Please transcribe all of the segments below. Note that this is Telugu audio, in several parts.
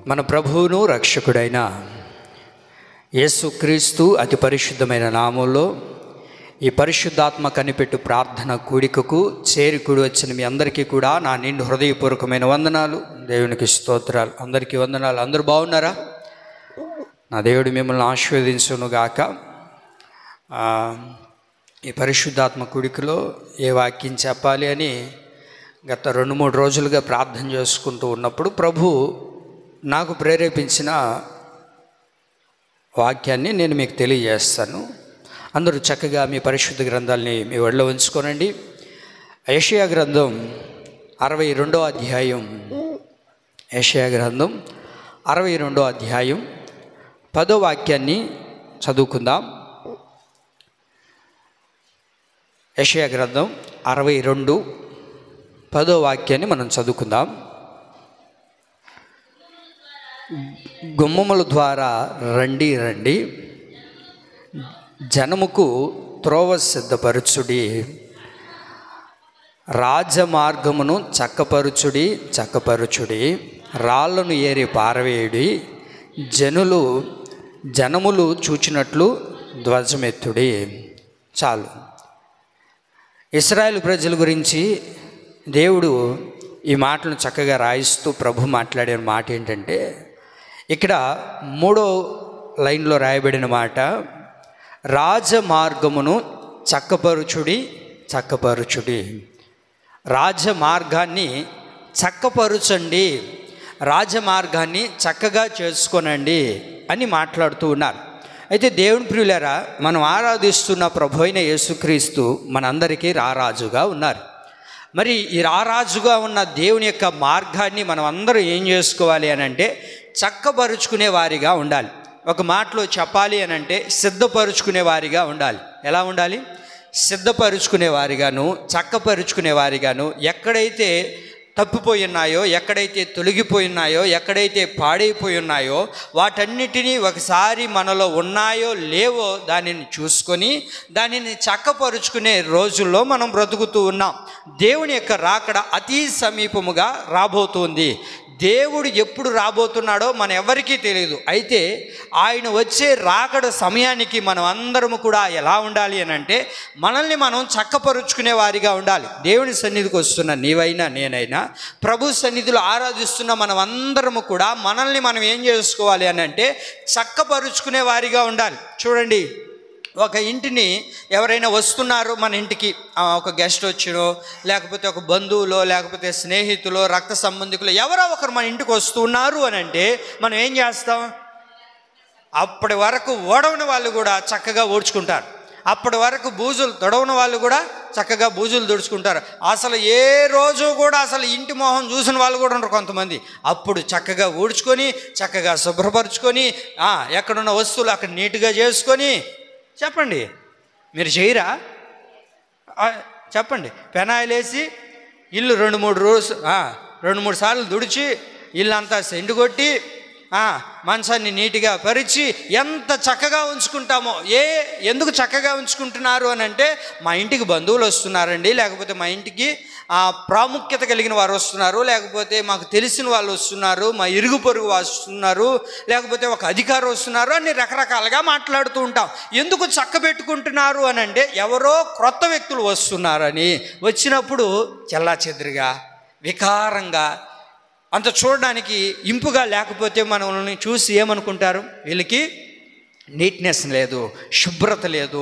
మన ప్రభువును రక్షకుడైన యేసుక్రీస్తు అతి పరిశుద్ధమైన నామంలో ఈ పరిశుద్ధాత్మ కనిపెట్టు ప్రార్థన కూడికకు చేరికూడి వచ్చిన మీ అందరికీ కూడా నా నిండు హృదయపూర్వకమైన వందనాలు. దేవునికి స్తోత్రాలు. అందరికీ వందనాలు. అందరూ బాగున్నారా? నా దేవుడు మిమ్మల్ని ఆశీర్వదించునుగాక. ఈ పరిశుద్ధాత్మ కూడికలో ఏ వాక్యం చెప్పాలి అని గత 2-3 రోజులుగా ప్రార్థన చేసుకుంటూ ఉన్నప్పుడు ప్రభు నాకు ప్రేరేపించిన వాక్యాన్ని నేను మీకు తెలియజేస్తాను. అందరూ చక్కగా మీ పరిశుద్ధ గ్రంథాలని మీ ఒళ్ళో ఉంచుకోనండి. యెషయా గ్రంథం 62వ అధ్యాయం, యెషయా గ్రంథం 62వ అధ్యాయం 10వ వాక్యాన్ని చదువుకుందాం. యెషయా గ్రంథం 62 10వ వాక్యాన్ని మనం చదువుకుందాం. గుమ్మముల ద్వారా రండి రండి, జనముకు త్రోవ సిద్ధపరచుడి, రాజమార్గమును చక్కపరుచుడి చక్కపరుచుడి, రాళ్లను ఏరి పారవేయుడి, జనములు చూచినట్లు ధ్వజమెత్తుడి. చాలు. ఇశ్రాయేలు ప్రజల గురించి దేవుడు ఈ మాటలను చక్కగా రాయిస్తూ ప్రభు మాట్లాడే మాట ఏంటంటే, ఇక్కడ 3వ లైన్లో రాయబడిన మాట, రాజమార్గమును చక్కపరుచుడి చక్కపరుచుడి. రాజమార్గాన్ని చక్కపరుచండి, రాజమార్గాన్ని చక్కగా చేసుకోనండి అని మాట్లాడుతూ ఉన్నారు. అయితే దేవుని ప్రియులారా, మనం ఆరాధిస్తున్న ప్రభు అయిన యేసుక్రీస్తు మనందరికీ రారాజుగా ఉన్నారు. మరి ఈ రారాజుగా ఉన్న దేవుని యొక్క మార్గాన్ని మనం అందరూ ఏం చేసుకోవాలి అని అంటే చక్కపరుచుకునే వారిగా ఉండాలి. ఒక మాటలో చెప్పాలి అని అంటే సిద్ధపరుచుకునే వారిగా ఉండాలి. ఎలా ఉండాలి? సిద్ధపరుచుకునే వారిగాను, చక్కపరుచుకునే వారిగాను. ఎక్కడైతే తప్పిపోయి ఉన్నాయో, ఎక్కడైతే తొలగిపోయి ఉన్నాయో, ఎక్కడైతే పాడైపోయి ఉన్నాయో వాటన్నిటినీ ఒకసారి మనలో ఉన్నాయో లేవో దానిని చూసుకొని దానిని చక్కపరుచుకునే రోజుల్లో మనం బ్రతుకుతూ ఉన్నాం. దేవుని యొక్క రాకడ అతి సమీపముగా రాబోతుంది. దేవుడు ఎప్పుడు రాబోతున్నాడో మన ఎవరికీ తెలియదు. అయితే ఆయన వచ్చే రాకడ సమయానికి మనం అందరము కూడా ఎలా ఉండాలి అని అంటే మనల్ని మనం చక్కపరుచుకునే వారిగా ఉండాలి. దేవుని సన్నిధికి వస్తున్న నీవైనా నేనైనా, ప్రభు సన్నిధిలో ఆరాధిస్తున్న మనం అందరము కూడా మనల్ని మనం ఏం చేసుకోవాలి అని అంటే చక్కపరుచుకునే వారిగా ఉండాలి. చూడండి, ఒక ఇంటిని ఎవరైనా వస్తున్నారు మన ఇంటికి, ఒక గెస్ట్ వచ్చినో లేకపోతే ఒక బంధువులో లేకపోతే స్నేహితులో రక్త సంబంధికులు ఎవరో ఒకరు మన ఇంటికి వస్తున్నారు అని అంటే మనం ఏం చేస్తాం? అప్పటి వరకు ఓడవని వాళ్ళు కూడా చక్కగా ఓడ్చుకుంటారు. అప్పటి వరకు బూజులు తొడవని వాళ్ళు కూడా చక్కగా బూజులు తుడుచుకుంటారు. అసలు ఏ రోజు కూడా అసలు ఇంటి మొహం చూసిన వాళ్ళు కూడా ఉంటారు కొంతమంది. అప్పుడు చక్కగా ఊడ్చుకొని చక్కగా శుభ్రపరుచుకొని ఎక్కడున్న వస్తువులు అక్కడ నీట్గా చేసుకొని, చెప్పండి, మీరు చేయరా? చెప్పండి. పెనాయిల్ వేసి ఇల్లు 2-3 సార్లు తుడిచి ఇల్లంతా సెండు కొట్టి మంచాన్ని నీట్గా పరిచి ఎంత చక్కగా ఉంచుకుంటామో. ఎందుకు చక్కగా ఉంచుకుంటున్నారు అని అంటే మా ఇంటికి బంధువులు వస్తున్నారండి, లేకపోతే మా ఇంటికి ప్రాముఖ్యత కలిగిన వారు వస్తున్నారు, లేకపోతే మాకు తెలిసిన వాళ్ళు వస్తున్నారు, మా ఇరుగు పొరుగు వస్తున్నారు, లేకపోతే ఒక అధికారి వస్తున్నారు అని రకరకాలుగా మాట్లాడుతూ ఉంటాం. ఎందుకు చక్కబెట్టుకుంటున్నారు అని అంటే ఎవరో క్రొత్త వ్యక్తులు వస్తున్నారని. వచ్చినప్పుడు చెల్లాచెదురుగా వికారంగా అంత చూడడానికి ఇంపుగా లేకపోతే మనల్ని చూసి ఏమనుకుంటారు? వీళ్ళకి నీట్నెస్ లేదు, శుభ్రత లేదు,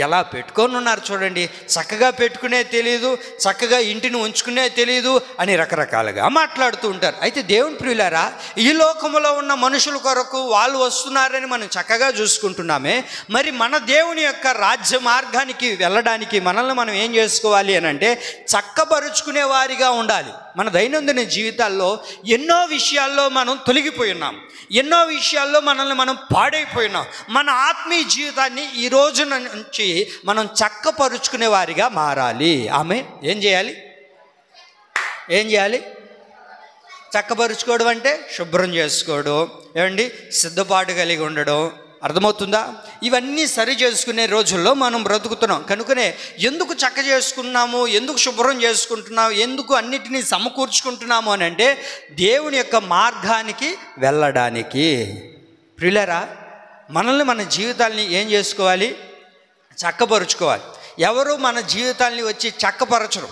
ఎలా పెట్టుకొని ఉన్నారు చూడండి, చక్కగా పెట్టుకునే తెలియదు, చక్కగా ఇంటిని ఉంచుకునే తెలియదు అని రకరకాలుగా మాట్లాడుతూ ఉంటారు. అయితే దేవుని ప్రియులారా, ఈ లోకములో ఉన్న మనుషుల కొరకు వాళ్ళు వస్తున్నారని మనం చక్కగా చూసుకుంటున్నామే. మరి మన దేవుని యొక్క రాజ్య మార్గానికి వెళ్ళడానికి మనల్ని మనం ఏం చేసుకోవాలి అని అంటే చక్కపరుచుకునే వారిగా ఉండాలి. మన దైనందిన జీవితాల్లో ఎన్నో విషయాల్లో మనం తొలగిపోయి ఉన్నాం, ఎన్నో విషయాల్లో మనల్ని మనం పాడైపోయినాం. మన ఆత్మీయ జీవితాన్ని ఈ రోజు నుంచి మనం చక్కపరుచుకునే వారిగా మారాలి. ఆమె ఏం చేయాలి? చక్కపరుచుకోవడం అంటే శుభ్రం చేసుకోవడం, ఏమండి, సిద్ధపాటు కలిగి ఉండడం, అర్థమవుతుందా? ఇవన్నీ సరి చేసుకునే రోజుల్లో మనం బ్రతుకుతున్నాం. కనుకనే ఎందుకు చక్క చేసుకున్నాము, ఎందుకు శుభ్రం చేసుకుంటున్నాము, ఎందుకు అన్నిటినీ సమకూర్చుకుంటున్నాము అని అంటే దేవుని యొక్క మార్గానికి వెళ్ళడానికి. ప్రియులారా, మనల్ని మన జీవితాల్ని ఏం చేసుకోవాలి? చక్కపరుచుకోవాలి. ఎవరు మన జీవితాల్ని వచ్చి చక్కపరచరు.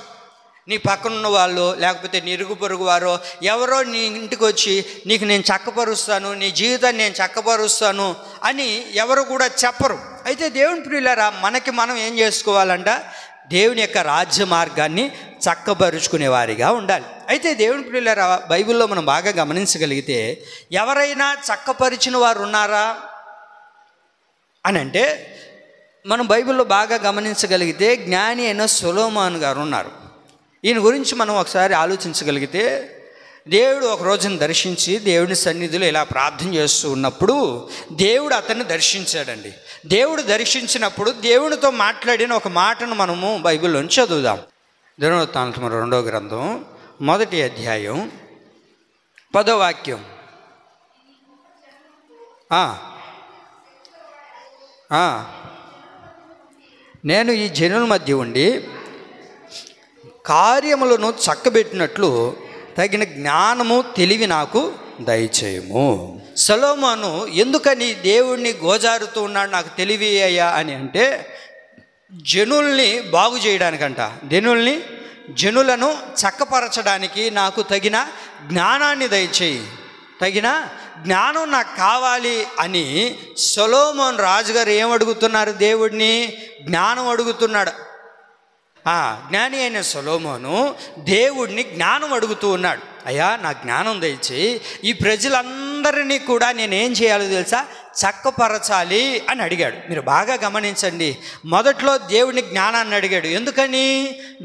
నీ పక్కనున్న వాళ్ళు, లేకపోతే నీ ఇరుగు పొరుగు వారో ఎవరో నీ ఇంటికి వచ్చి నీకు నేను చక్కపరుస్తాను, నీ జీవితాన్ని నేను చక్కపరుస్తాను అని ఎవరు కూడా చెప్పరు. అయితే దేవుని ప్రియులారా, మనకి మనం ఏం చేసుకోవాలంట? దేవుని యొక్క రాజ్య మార్గాన్ని చక్కపరుచుకునే వారిగా ఉండాలి. అయితే దేవుని ప్రియులారా, బైబిల్లో మనం బాగా గమనించగలిగితే ఎవరైనా చక్కపరిచిన వారు ఉన్నారా అని అంటే, మనం బైబిల్లో బాగా గమనించగలిగితే జ్ఞాని అయిన సొలొమోను గారు ఉన్నారు. ఈయన గురించి మనం ఒకసారి ఆలోచించగలిగితే, దేవుడు ఒక రోజును దర్శించి దేవుని సన్నిధిలో ఇలా ప్రార్థన చేస్తూ ఉన్నప్పుడు దేవుడు అతన్ని దర్శించాడండి. దేవుడు దర్శించినప్పుడు దేవునితో మాట్లాడిన ఒక మాటను మనము బైబిల్లోంచి చదువుదాం. దినవృత్తాంతము 2వ గ్రంథం 1వ అధ్యాయం 10వ వాక్యం. నేను ఈ జనుల మధ్య ఉండి కార్యములను చక్కబెట్టినట్లు తగిన జ్ఞానము తెలివి నాకు దయచేయము. సొలొమోను ఎందుకని దేవుణ్ణి గోజారుతూ ఉన్నాడు, నాకు తెలివి అయ్యా అని అంటే, జనుల్ని బాగు చేయడానికంట, జనులను చక్కపరచడానికి నాకు తగిన జ్ఞానాన్ని దయచేయి, తగిన జ్ఞానం నాకు కావాలి అని సొలొమోను రాజుగారు ఏమడుగుతున్నారు? దేవుడిని జ్ఞానం అడుగుతున్నాడు. జ్ఞాని అయిన సొలొమోను దేవుడిని జ్ఞానం అడుగుతూ ఉన్నాడు. అయ్యా, నా జ్ఞానం దయచేయి, ఈ ప్రజలందరినీ కూడా నేనేం చేయాలో తెలుసా? చక్కపరచాలి అని అడిగాడు. మీరు బాగా గమనించండి, మొదట్లో దేవుడిని జ్ఞానాన్ని అడిగాడు. ఎందుకని?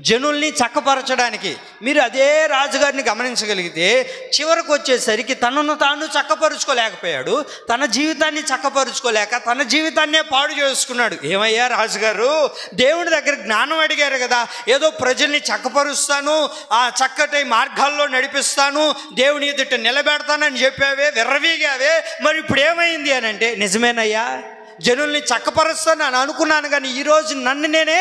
జనుల్ని చక్కపరచడానికి. మీరు అదే రాజుగారిని గమనించగలిగితే చివరకు వచ్చేసరికి తనను తాను చక్కపరుచుకోలేకపోయాడు. తన జీవితాన్ని చక్కపరుచుకోలేక తన జీవితాన్నే పాడు చేసుకున్నాడు. ఏమయ్యా రాజుగారు, దేవుడి దగ్గర జ్ఞానం అడిగారు కదా, ఏదో ప్రజల్ని చక్కపరుస్తాను, ఆ చక్కటి మార్గాల్లో నడిపిస్తాను, దేవుని ఎదుట నిలబెడతానని చెప్పావే, విర్రవీగావే, మరి ఇప్పుడు ఏమైంది అని అంటే, నిజమేనయ్యా, జనుల్ని చక్కపరుస్తాను అని అనుకున్నాను, కానీ ఈరోజు నన్ను నేనే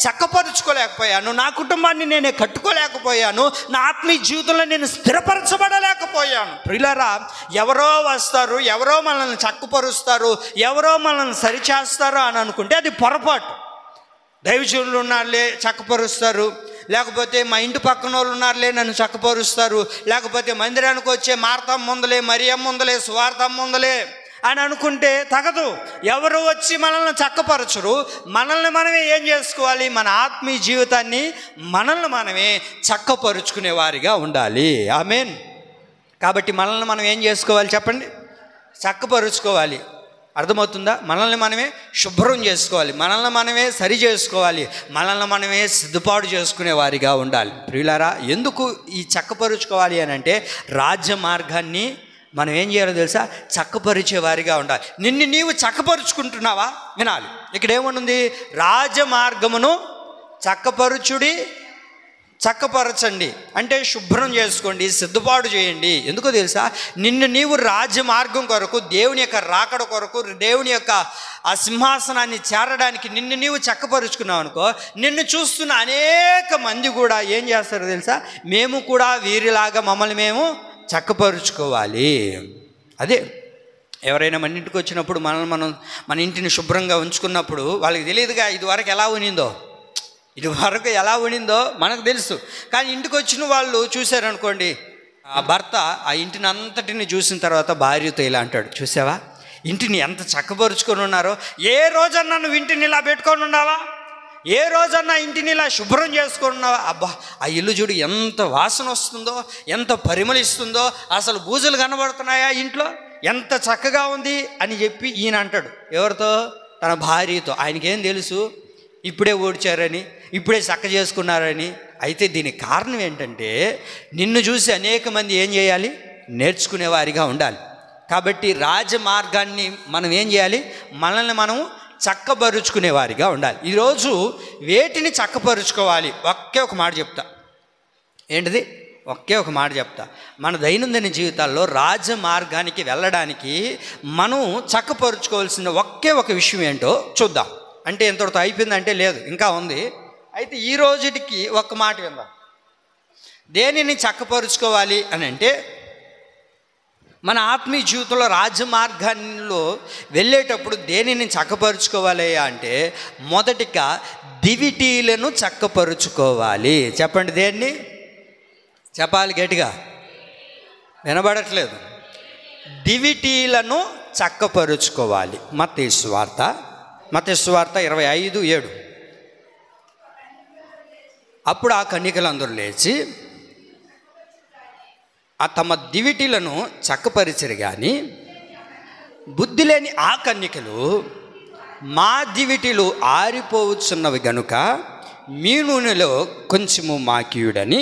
చక్కపరుచుకోలేకపోయాను, నా కుటుంబాన్ని నేనే కట్టుకోలేకపోయాను, నా ఆత్మీయ జీవితంలో నేను స్థిరపరచబడలేకపోయాను. ప్రియులారా, ఎవరో వస్తారు, ఎవరో మనల్ని చక్కపరుస్తారు, ఎవరో మనల్ని సరిచేస్తారు అని అనుకుంటే అది పొరపాటు. దైవజనులు ఉన్నారులే చక్కపరుస్తారు, లేకపోతే మా ఇంటి పక్కన వాళ్ళు ఉన్నారులే నన్ను చక్కపరుస్తారు, లేకపోతే మందిరానికి వచ్చే మార్తమ్మ ఉందలే, మరియమ్మ ఉందలే, సువార్తమ్మ ఉందలే అని అనుకుంటే తగదు. ఎవరు వచ్చి మనల్ని చక్కపరచరు. మనల్ని మనమే ఏం చేసుకోవాలి? మన ఆత్మీయ జీవితాన్ని మనల్ని మనమే చక్కపరుచుకునే వారిగా ఉండాలి. ఆమేన్. కాబట్టి మనల్ని మనం ఏం చేసుకోవాలి చెప్పండి? చక్కపరుచుకోవాలి. అర్థమవుతుందా? మనల్ని మనమే శుభ్రం చేసుకోవాలి, మనల్ని మనమే సరి చేసుకోవాలి, మనల్ని మనమే సిద్ధపాటు చేసుకునే వారిగా ఉండాలి. ప్రియులారా, ఎందుకు ఈ చక్కపరుచుకోవాలి అని అంటే, రాజ్య మార్గాన్ని మనం ఏం చేయాలో తెలుసా? చక్కపరిచే వారిగా ఉండాలి. నిన్ను నీవు చక్కపరుచుకుంటున్నావా? వినాలి. ఇక్కడ ఏమనుంది? రాజమార్గమును చక్కపరచండి అంటే శుభ్రం చేసుకోండి, సిద్ధపాటు చేయండి. ఎందుకో తెలుసా? నిన్ను నీవు రాజమార్గం కొరకు, దేవుని యొక్క రాకడ కొరకు, దేవుని యొక్క ఆ సింహాసనాన్ని చేరడానికి నిన్ను నీవు చక్కపరుచుకున్నావు అనుకో, నిన్ను చూస్తున్న అనేక మంది కూడా ఏం చేస్తారో తెలుసా? మేము కూడా వీరిలాగా మమ్మల్ని మేము చక్కపరుచుకోవాలి. అదే ఎవరైనా మన ఇంటికి వచ్చినప్పుడు మన ఇంటిని శుభ్రంగా ఉంచుకున్నప్పుడు వాళ్ళకి తెలియదుగా ఇదివరకు ఎలా ఉనిందో మనకు తెలుసు. కానీ ఇంటికి వచ్చిన వాళ్ళు చూశారనుకోండి, ఆ భర్త ఆ ఇంటిని అంతటిని చూసిన తర్వాత భార్యతో ఇలా అంటాడు, చూసావా ఇంటిని ఎంత చక్కపరుచుకొని ఉన్నారో, ఏ రోజన్నా నువ్వు ఇంటిని ఇలా పెట్టుకొని ఉన్నావా? ఏ రోజన్నా ఇంటిని ఇలా శుభ్రం చేసుకొని ఉన్నావా? అబ్బా, ఆ ఇల్లు చూడు ఎంత వాసన వస్తుందో, ఎంత పరిమళిస్తుందో, అసలు బూజులు కనబడుతున్నాయా ఇంట్లో, ఎంత చక్కగా ఉంది అని చెప్పి ఈయన అంటాడు. ఎవరితో? తన భార్యతో. ఆయనకేం తెలుసు? ఇప్పుడే ఓడ్చారని, ఇప్పుడే చక్క చేసుకున్నారని. అయితే దీనికి కారణం ఏంటంటే, నిన్ను చూసి అనేక మంది ఏం చేయాలి? నేర్చుకునేవారిగా ఉండాలి. కాబట్టి రాజమార్గాన్ని మనం ఏం చేయాలి? మనల్ని మనము చక్కపరుచుకునేవారిగా ఉండాలి. ఈరోజు వేటిని చక్కపరుచుకోవాలి? ఒకే ఒక మాట చెప్తా. ఏంటిది? ఒకే ఒక మాట చెప్తా. మన దైనందిన జీవితాల్లో రాజమార్గానికి వెళ్ళడానికి మనం చక్కపరుచుకోవాల్సిన ఒకే ఒక విషయం ఏంటో చూద్దాం. అంటే ఎంతటితో అయిపోయిందంటే లేదు, ఇంకా ఉంది. అయితే ఈ రోజుకి ఒక్క మాట విందాం. దేనిని చక్కపరుచుకోవాలి అని అంటే, మన ఆత్మీయ జీవితంలో రాజమార్గాల్లో వెళ్ళేటప్పుడు దేనిని చక్కపరుచుకోవాలి అంటే, మొదటిగా దివిటీలను చక్కపరుచుకోవాలి. చెప్పండి, దేన్ని చెప్పాలి గట్టిగా, వినబడట్లేదు. దివిటీలను చక్కపరుచుకోవాలి. మత్తయి సువార్త 25:7. అప్పుడు ఆ కన్యకలందరూ లేచి ఆ తమ దివిటీలను చక్కపరిచరు, కానీ బుద్ధి లేని ఆ కన్యకలు మా దివిటీలు ఆరిపోవచ్చున్నవి గనుక మీ నూనెలో కొంచెము మాకియుడని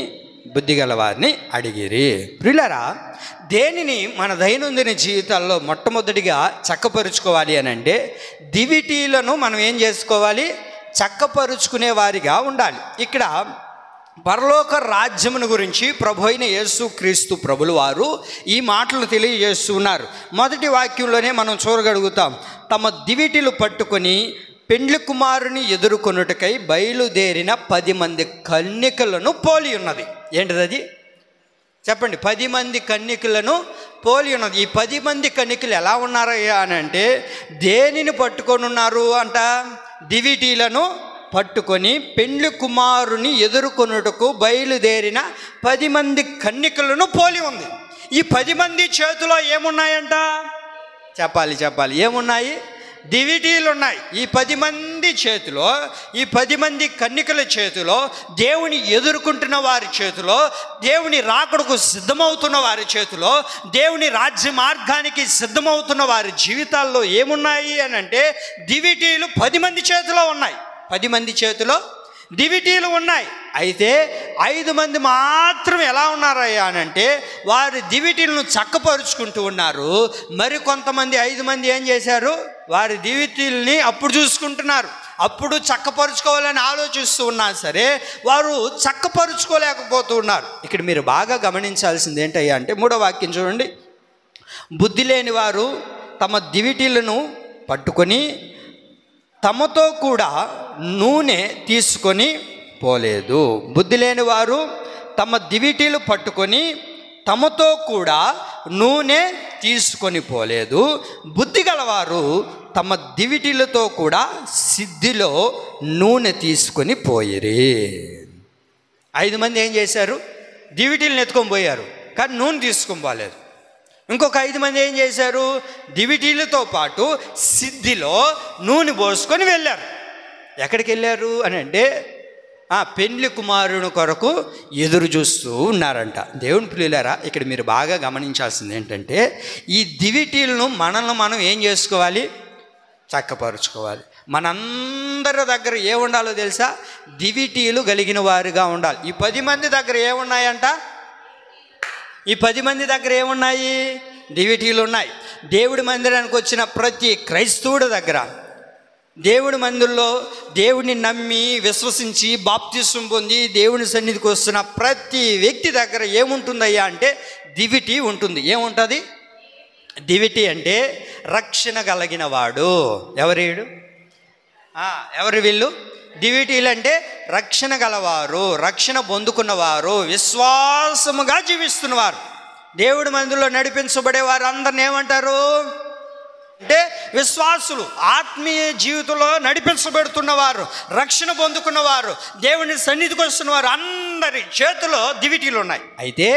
బుద్ధిగల వారిని అడిగిరి. ప్రియులారా, దేనిని మన దైనందిన జీవితాల్లో మొట్టమొదటిగా చక్కపరుచుకోవాలి అని అంటే, దివిటీలను మనం ఏం చేసుకోవాలి? చక్కపరుచుకునే వారిగా ఉండాలి. ఇక్కడ పరలోక రాజ్యమును గురించి ప్రభు అయిన యేసుక్రీస్తు ప్రభులు వారు ఈ మాటలు తెలియజేస్తున్నారు. మొదటి వాక్యంలోనే మనం చూడగలుగుతాం. తమ దివిటీలు పట్టుకొని పెండ్లి కుమారుని ఎదుర్కొనుటకై బయలుదేరిన 10 మంది కన్యకలను పోలి ఉన్నది. ఏంటిది అది? చెప్పండి. 10 మంది కన్యకలను పోలి ఉన్నది. ఈ 10 మంది కన్యకలు ఎలా ఉన్నారయ్యా అని అంటే, దేనిని పట్టుకొని ఉన్నారు అంట? దివిటీలను పట్టుకొని పెండ్లి కుమారుని ఎదుర్కొనుటకు బయలుదేరిన 10 మంది కన్యకలను పోలి ఉంది. ఈ 10 మంది చేతిలో ఏమున్నాయంట? చెప్పాలి, ఏమున్నాయి? దివిటీలు ఉన్నాయి. ఈ 10 మంది చేతిలో, ఈ 10 మంది కన్యకల చేతిలో, దేవుని ఎదుర్కొంటున్న వారి చేతిలో, దేవుని రాకడకు సిద్ధమవుతున్న వారి చేతిలో, దేవుని రాజ్య మార్గానికి సిద్ధమవుతున్న వారి జీవితాల్లో ఏమున్నాయి అని అంటే, దివిటీలు 10 మంది చేతిలో ఉన్నాయి. 10 మంది చేతిలో దివిటీలు ఉన్నాయి. అయితే 5 మంది మాత్రం ఎలా ఉన్నారయ్యా అని అంటే, వారి దివిటీలను చక్కపరుచుకుంటూ ఉన్నారు. మరి కొంతమంది 5 మంది ఏం చేశారు? వారి దివిటీలని అప్పుడు చూసుకుంటున్నారు. అప్పుడు చక్కపరుచుకోవాలని ఆలోచిస్తూ ఉన్నా సరే వారు చక్కపరుచుకోలేకపోతూ ఉన్నారు. ఇక్కడ మీరు బాగా గమనించాల్సింది ఏంటయ్యా అంటే, 3వ వాక్యం చూడండి. బుద్ధి లేని వారు తమ దివిటీలను పట్టుకొని తమతో కూడా నూనె తీసుకొని పోలేదు. బుద్ధి లేని వారు తమ దివిటీలు పట్టుకొని తమతో కూడా నూనె తీసుకొని పోలేదు. బుద్ధి గలవారు తమ దివిటీలతో కూడా సిద్ధిలో నూనె తీసుకొని పోయిరి. 5 మంది ఏం చేశారు? దివిటీలను ఎత్తుకొని పోయారు, కానీ నూనె తీసుకొని పోలేదు. ఇంకొక 5 మంది ఏం చేశారు? దివిటీలతో పాటు సిద్ధిలో నూనె పోసుకొని వెళ్ళారు. ఎక్కడికి వెళ్ళారు అని అంటే, పెండ్లి కుమారుని కొరకు ఎదురు చూస్తూ ఉన్నారంట. దేవుని ప్రియులారా, ఇక్కడ మీరు బాగా గమనించాల్సింది ఏంటంటే, ఈ దివిటీలను మనల్ని మనం ఏం చేసుకోవాలి? చక్కపరుచుకోవాలి. మనందరి దగ్గర ఏ ఉండాలో తెలుసా? దివిటీలు కలిగిన వారుగా ఉండాలి. ఈ 10 మంది దగ్గర ఏమున్నాయంట? ఈ 10 మంది దగ్గర ఏమున్నాయి? దివిటీలు ఉన్నాయి. దేవుడి మందిరానికి వచ్చిన ప్రతి క్రైస్తవుడి దగ్గర, దేవుడి మందిరంలో దేవుడిని నమ్మి విశ్వసించి బాప్తిసం పొంది దేవుని సన్నిధికి వస్తున్న ప్రతి వ్యక్తి దగ్గర ఏముంటుందయ్యా అంటే, దివిటీ ఉంటుంది. ఏముంటుంది? దివిటీ అంటే రక్షణ కలిగిన వాడు. ఎవరు వీళ్ళు? దివిటీలు అంటే రక్షణ గలవారు, రక్షణ పొందుకున్నవారు, విశ్వాసముగా జీవిస్తున్నవారు. దేవుడి మందిరంలో నడిపించబడే వారు అందరిని ఏమంటారు అంటే విశ్వాసులు. ఆత్మీయ జీవితంలో నడిపించబడుతున్నవారు, రక్షణ పొందుకున్నవారు, దేవుని సన్నిధికి వస్తున్నవారు అందరి చేతిలో దివిటీలు ఉన్నాయి. అయితే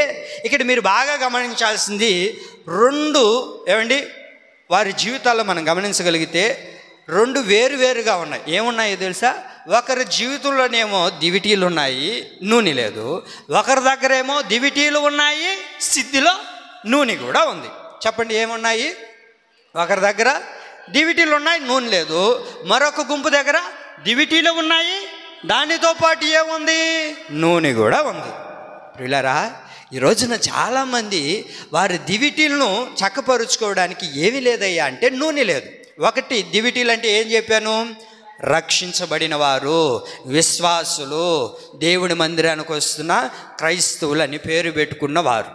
ఇక్కడ మీరు బాగా గమనించాల్సింది 2 వారి జీవితాల్లో మనం గమనించగలిగితే 2 వేరువేరుగా ఉన్నాయి. ఏమున్నాయో తెలుసా? ఒకరి జీవితంలోనేమో దివిటీలు ఉన్నాయి, నూనె లేదు. ఒకరి దగ్గరేమో దివిటీలు ఉన్నాయి, సిద్ధిలో నూనె కూడా ఉంది. చెప్పండి, ఏమున్నాయి? ఒకరి దగ్గర దివిటీలు ఉన్నాయి, నూనె లేదు. మరొక గుంపు దగ్గర దివిటీలు ఉన్నాయి, దానితో పాటు ఏముంది? నూనె కూడా ఉంది. ప్రియులారా, ఈ రోజున చాలామంది వారి దివిటీలను చక్కపరుచుకోవడానికి ఏమీ లేదయ్యా అంటే నూనె లేదు. ఒకటి దివిటీలు అంటే ఏం చెప్పాను? రక్షించబడిన వారు, విశ్వాసులు, దేవుని మందిరానికి వస్తున్న క్రైస్తవులు అని పేరు పెట్టుకున్న వారు.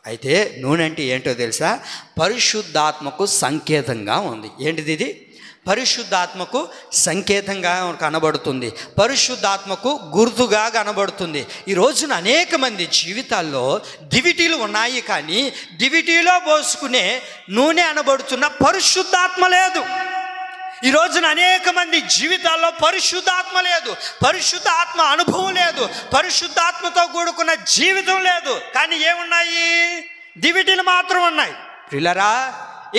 అయితే నూనె అంటే ఏంటో తెలుసా? పరిశుద్ధాత్మకు సంకేతంగా ఉంది. ఏంటిది ఇది? పరిశుద్ధాత్మకు సంకేతంగా కనబడుతుంది, పరిశుద్ధాత్మకు గుర్తుగా కనబడుతుంది. ఈ రోజున అనేక మంది జీవితాల్లో దివిటీలు ఉన్నాయి, కానీ దివిటీలో పోసుకునే నూనె అనబడుతున్న పరిశుద్ధాత్మ లేదు. ఈ రోజున అనేక మంది జీవితాల్లో పరిశుద్ధాత్మ లేదు, పరిశుద్ధాత్మ అనుభవం లేదు, పరిశుద్ధాత్మతో కూడుకున్న జీవితం లేదు. కానీ ఏమున్నాయి? దివిటీలు మాత్రం ఉన్నాయి. ప్రియులారా,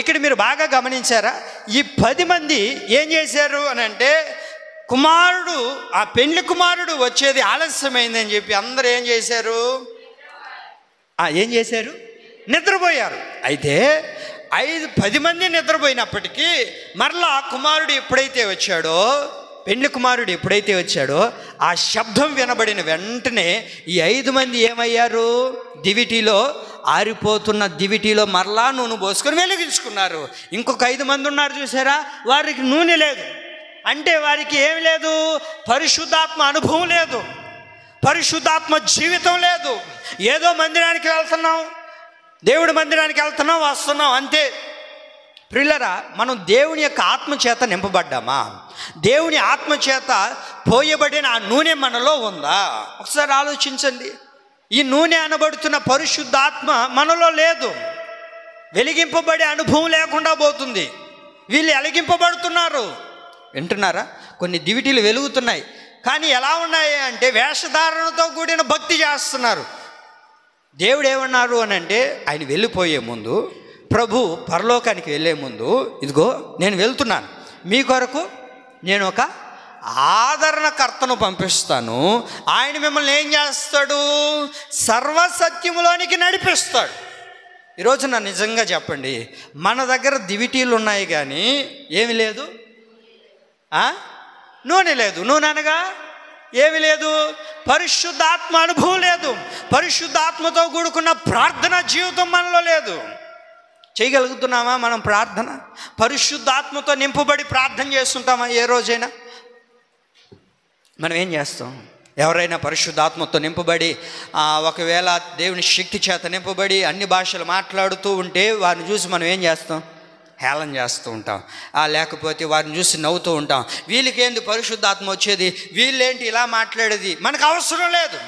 ఇక్కడ మీరు బాగా గమనించారా? ఈ 10 మంది ఏం చేశారు అని అంటే, కుమారుడు, ఆ పెళ్లి కుమారుడు వచ్చేది ఆలస్యమైందని చెప్పి అందరూ ఏం చేశారు? నిద్రపోయారు. అయితే 10 మంది నిద్రపోయినప్పటికీ మరలా కుమారుడు ఎప్పుడైతే వచ్చాడో, పెళ్లి కుమారుడు ఎప్పుడైతే వచ్చాడో, ఆ శబ్దం వినబడిన వెంటనే ఈ 5 మంది ఏమయ్యారు? దివిటీలో, ఆరిపోతున్న దివిటీలో మరలా నూనె పోసుకొని వెలిగించుకున్నారు. ఇంకొక 5 మంది ఉన్నారు చూసారా, వారికి నూనె లేదు. అంటే వారికి ఏమి లేదు? పరిశుద్ధాత్మ అనుభవం లేదు, పరిశుద్ధాత్మ జీవితం లేదు. ఏదో మందిరానికి వెళ్తున్నాం, దేవుడి మందిరానికి వెళ్తున్నాం, వస్తున్నాం, అంతే. ప్రియులారా, మనం దేవుని యొక్క ఆత్మచేత నింపబడ్డామా? దేవుని ఆత్మచేత పోయబడిన ఆ నూనె మనలో ఉందా? ఒకసారి ఆలోచించండి. ఈ నూనె అనబడుతున్న పరిశుద్ధాత్మ మనలో లేదు. వెలిగింపబడే అనుభవం లేకుండా పోతుంది. వీళ్ళు వెలిగింపబడుతున్నారు, వింటున్నారా? కొన్ని దివిటీలు వెలుగుతున్నాయి, కానీ ఎలా ఉన్నాయి అంటే వేషధారణతో కూడిన భక్తి చేస్తున్నారు. దేవుడు ఏమన్నారు అని అంటే, ఆయన వెళ్ళిపోయే ముందు, ప్రభు పరలోకానికి వెళ్ళే ముందు, ఇదిగో నేను వెళ్తున్నాను, మీ కొరకు నేను ఒక ఆదరణకర్తను పంపిస్తాను, ఆయన మిమ్మల్ని ఏం చేస్తాడు? సర్వసత్యములోనికి నడిపిస్తాడు. ఈరోజు నా నిజంగా చెప్పండి, మన దగ్గర దివిటీలు ఉన్నాయి కానీ ఏమి లేదు, నూనె లేదు. నూనె అనగా ఏమి లేదు? పరిశుద్ధాత్మ అనుభవం లేదు, పరిశుద్ధాత్మతో కూడుకున్న ప్రార్థన జీవితం మనలో లేదు. చేయగలుగుతున్నామా మనం ప్రార్థన? పరిశుద్ధాత్మతో నింపబడి ప్రార్థన చేస్తుంటామా ఏ రోజైనా? మనం ఏం చేస్తాం? ఎవరైనా పరిశుద్ధాత్మతో నింపబడి, ఒకవేళ దేవుని శక్తి చేత నింపబడి అన్ని భాషలు మాట్లాడుతూ ఉంటే వారిని చూసి మనం ఏం చేస్తాం? హేళన చేస్తూ ఉంటాం. లేకపోతే వారిని చూసి నవ్వుతూ ఉంటాం. వీళ్ళకేంది పరిశుద్ధాత్మ వచ్చేది, వీళ్ళేంటి ఇలా మాట్లాడేది? మనకు అవసరం లేదు.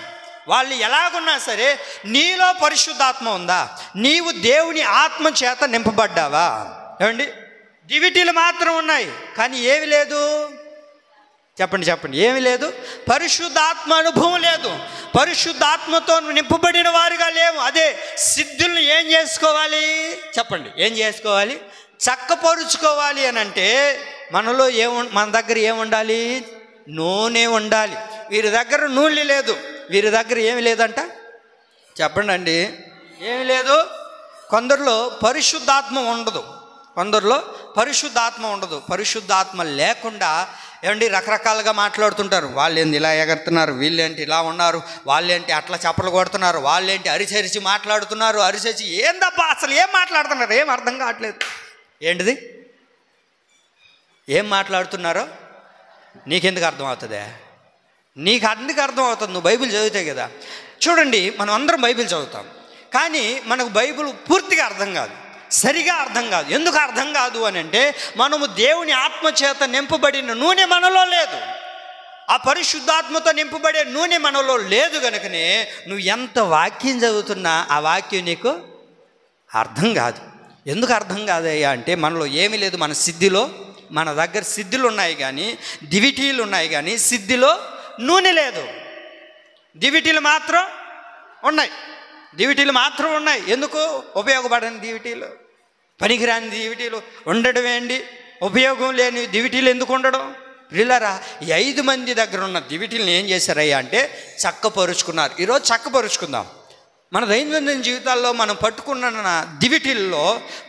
వాళ్ళు ఎలాగున్నా సరే నీలో పరిశుద్ధాత్మ ఉందా? నీవు దేవుని ఆత్మ చేత నింపబడ్డావా? ఏమండి, దివిటీలు మాత్రం ఉన్నాయి కానీ ఏమి లేదు? చెప్పండి, ఏమి లేదు? పరిశుద్ధాత్మ అనుభవం లేదు, పరిశుద్ధాత్మతో నింపబడిన వారుగా లేవు. అదే సిద్ధులను ఏం చేసుకోవాలి? చెప్పండి, ఏం చేసుకోవాలి? చక్కపరుచుకోవాలి అని అంటే మనలో మన దగ్గర ఏముండాలి? నూనె ఉండాలి. వీరి దగ్గర నూనె లేదు, వీరి దగ్గర ఏమి లేదంట? చెప్పండి అండి, ఏమి లేదు. కొందరిలో పరిశుద్ధాత్మ ఉండదు, కొందరిలో పరిశుద్ధాత్మ ఉండదు. పరిశుద్ధాత్మ లేకుండా ఏమండి రకరకాలుగా మాట్లాడుతుంటారు. వాళ్ళేంటి ఇలా ఎగరుతున్నారు, వీళ్ళేంటి ఇలా ఉన్నారు, వాళ్ళేంటి అట్లా చప్పలు కొడుతున్నారు, వాళ్ళేంటి అరిచరిచి మాట్లాడుతున్నారు, అరిచరిచి ఏందబ్బా అసలు ఏం మాట్లాడుతున్నారు? ఏం అర్థం కావట్లేదు. ఏంటిది? ఏం మాట్లాడుతున్నారో నీకెందుకు అర్థం అవుతుందే? నీకు అందుకు అర్థం అవుతుంది, నువ్వు బైబిల్ చదివితే కదా. చూడండి, మనం అందరం బైబిల్ చదువుతాం, కానీ మనకు బైబిల్ పూర్తిగా అర్థం కాదు, సరిగా అర్థం కాదు. ఎందుకు అర్థం కాదు అని అంటే మనము దేవుని ఆత్మచేత నింపబడిన నూనె మనలో లేదు. ఆ పరిశుద్ధాత్మతో నింపబడే నూనె మనలో లేదు కనుకనే నువ్వు ఎంత వాక్యం చదువుతున్నా ఆ వాక్యం నీకు అర్థం కాదు. ఎందుకు అర్థం కాదయ్యా అంటే మనలో ఏమీ లేదు. మన సిద్ధిలో, మన దగ్గర సిద్ధులు ఉన్నాయి కానీ, దివిటీలు ఉన్నాయి కానీ సిద్ధిలో నూనె లేదు. దివిటీలు మాత్రం ఉన్నాయి, దివిటీలు మాత్రం ఉన్నాయి. ఎందుకు? ఉపయోగపడని దివిటీలు, పనికిరాని దివిటీలు ఉండడం ఏంటి? ఉపయోగం లేని దివిటీలు ఎందుకు ఉండడం? ప్రియులారా, ఈ 5 మంది దగ్గర ఉన్న దివిటీలను ఏం చేశారయ్యా అంటే చక్కపరుచుకున్నారు. ఈరోజు చక్కపరుచుకుందాం. మన దైనందిన జీవితాల్లో మనం పట్టుకున్న దివిటీల్లో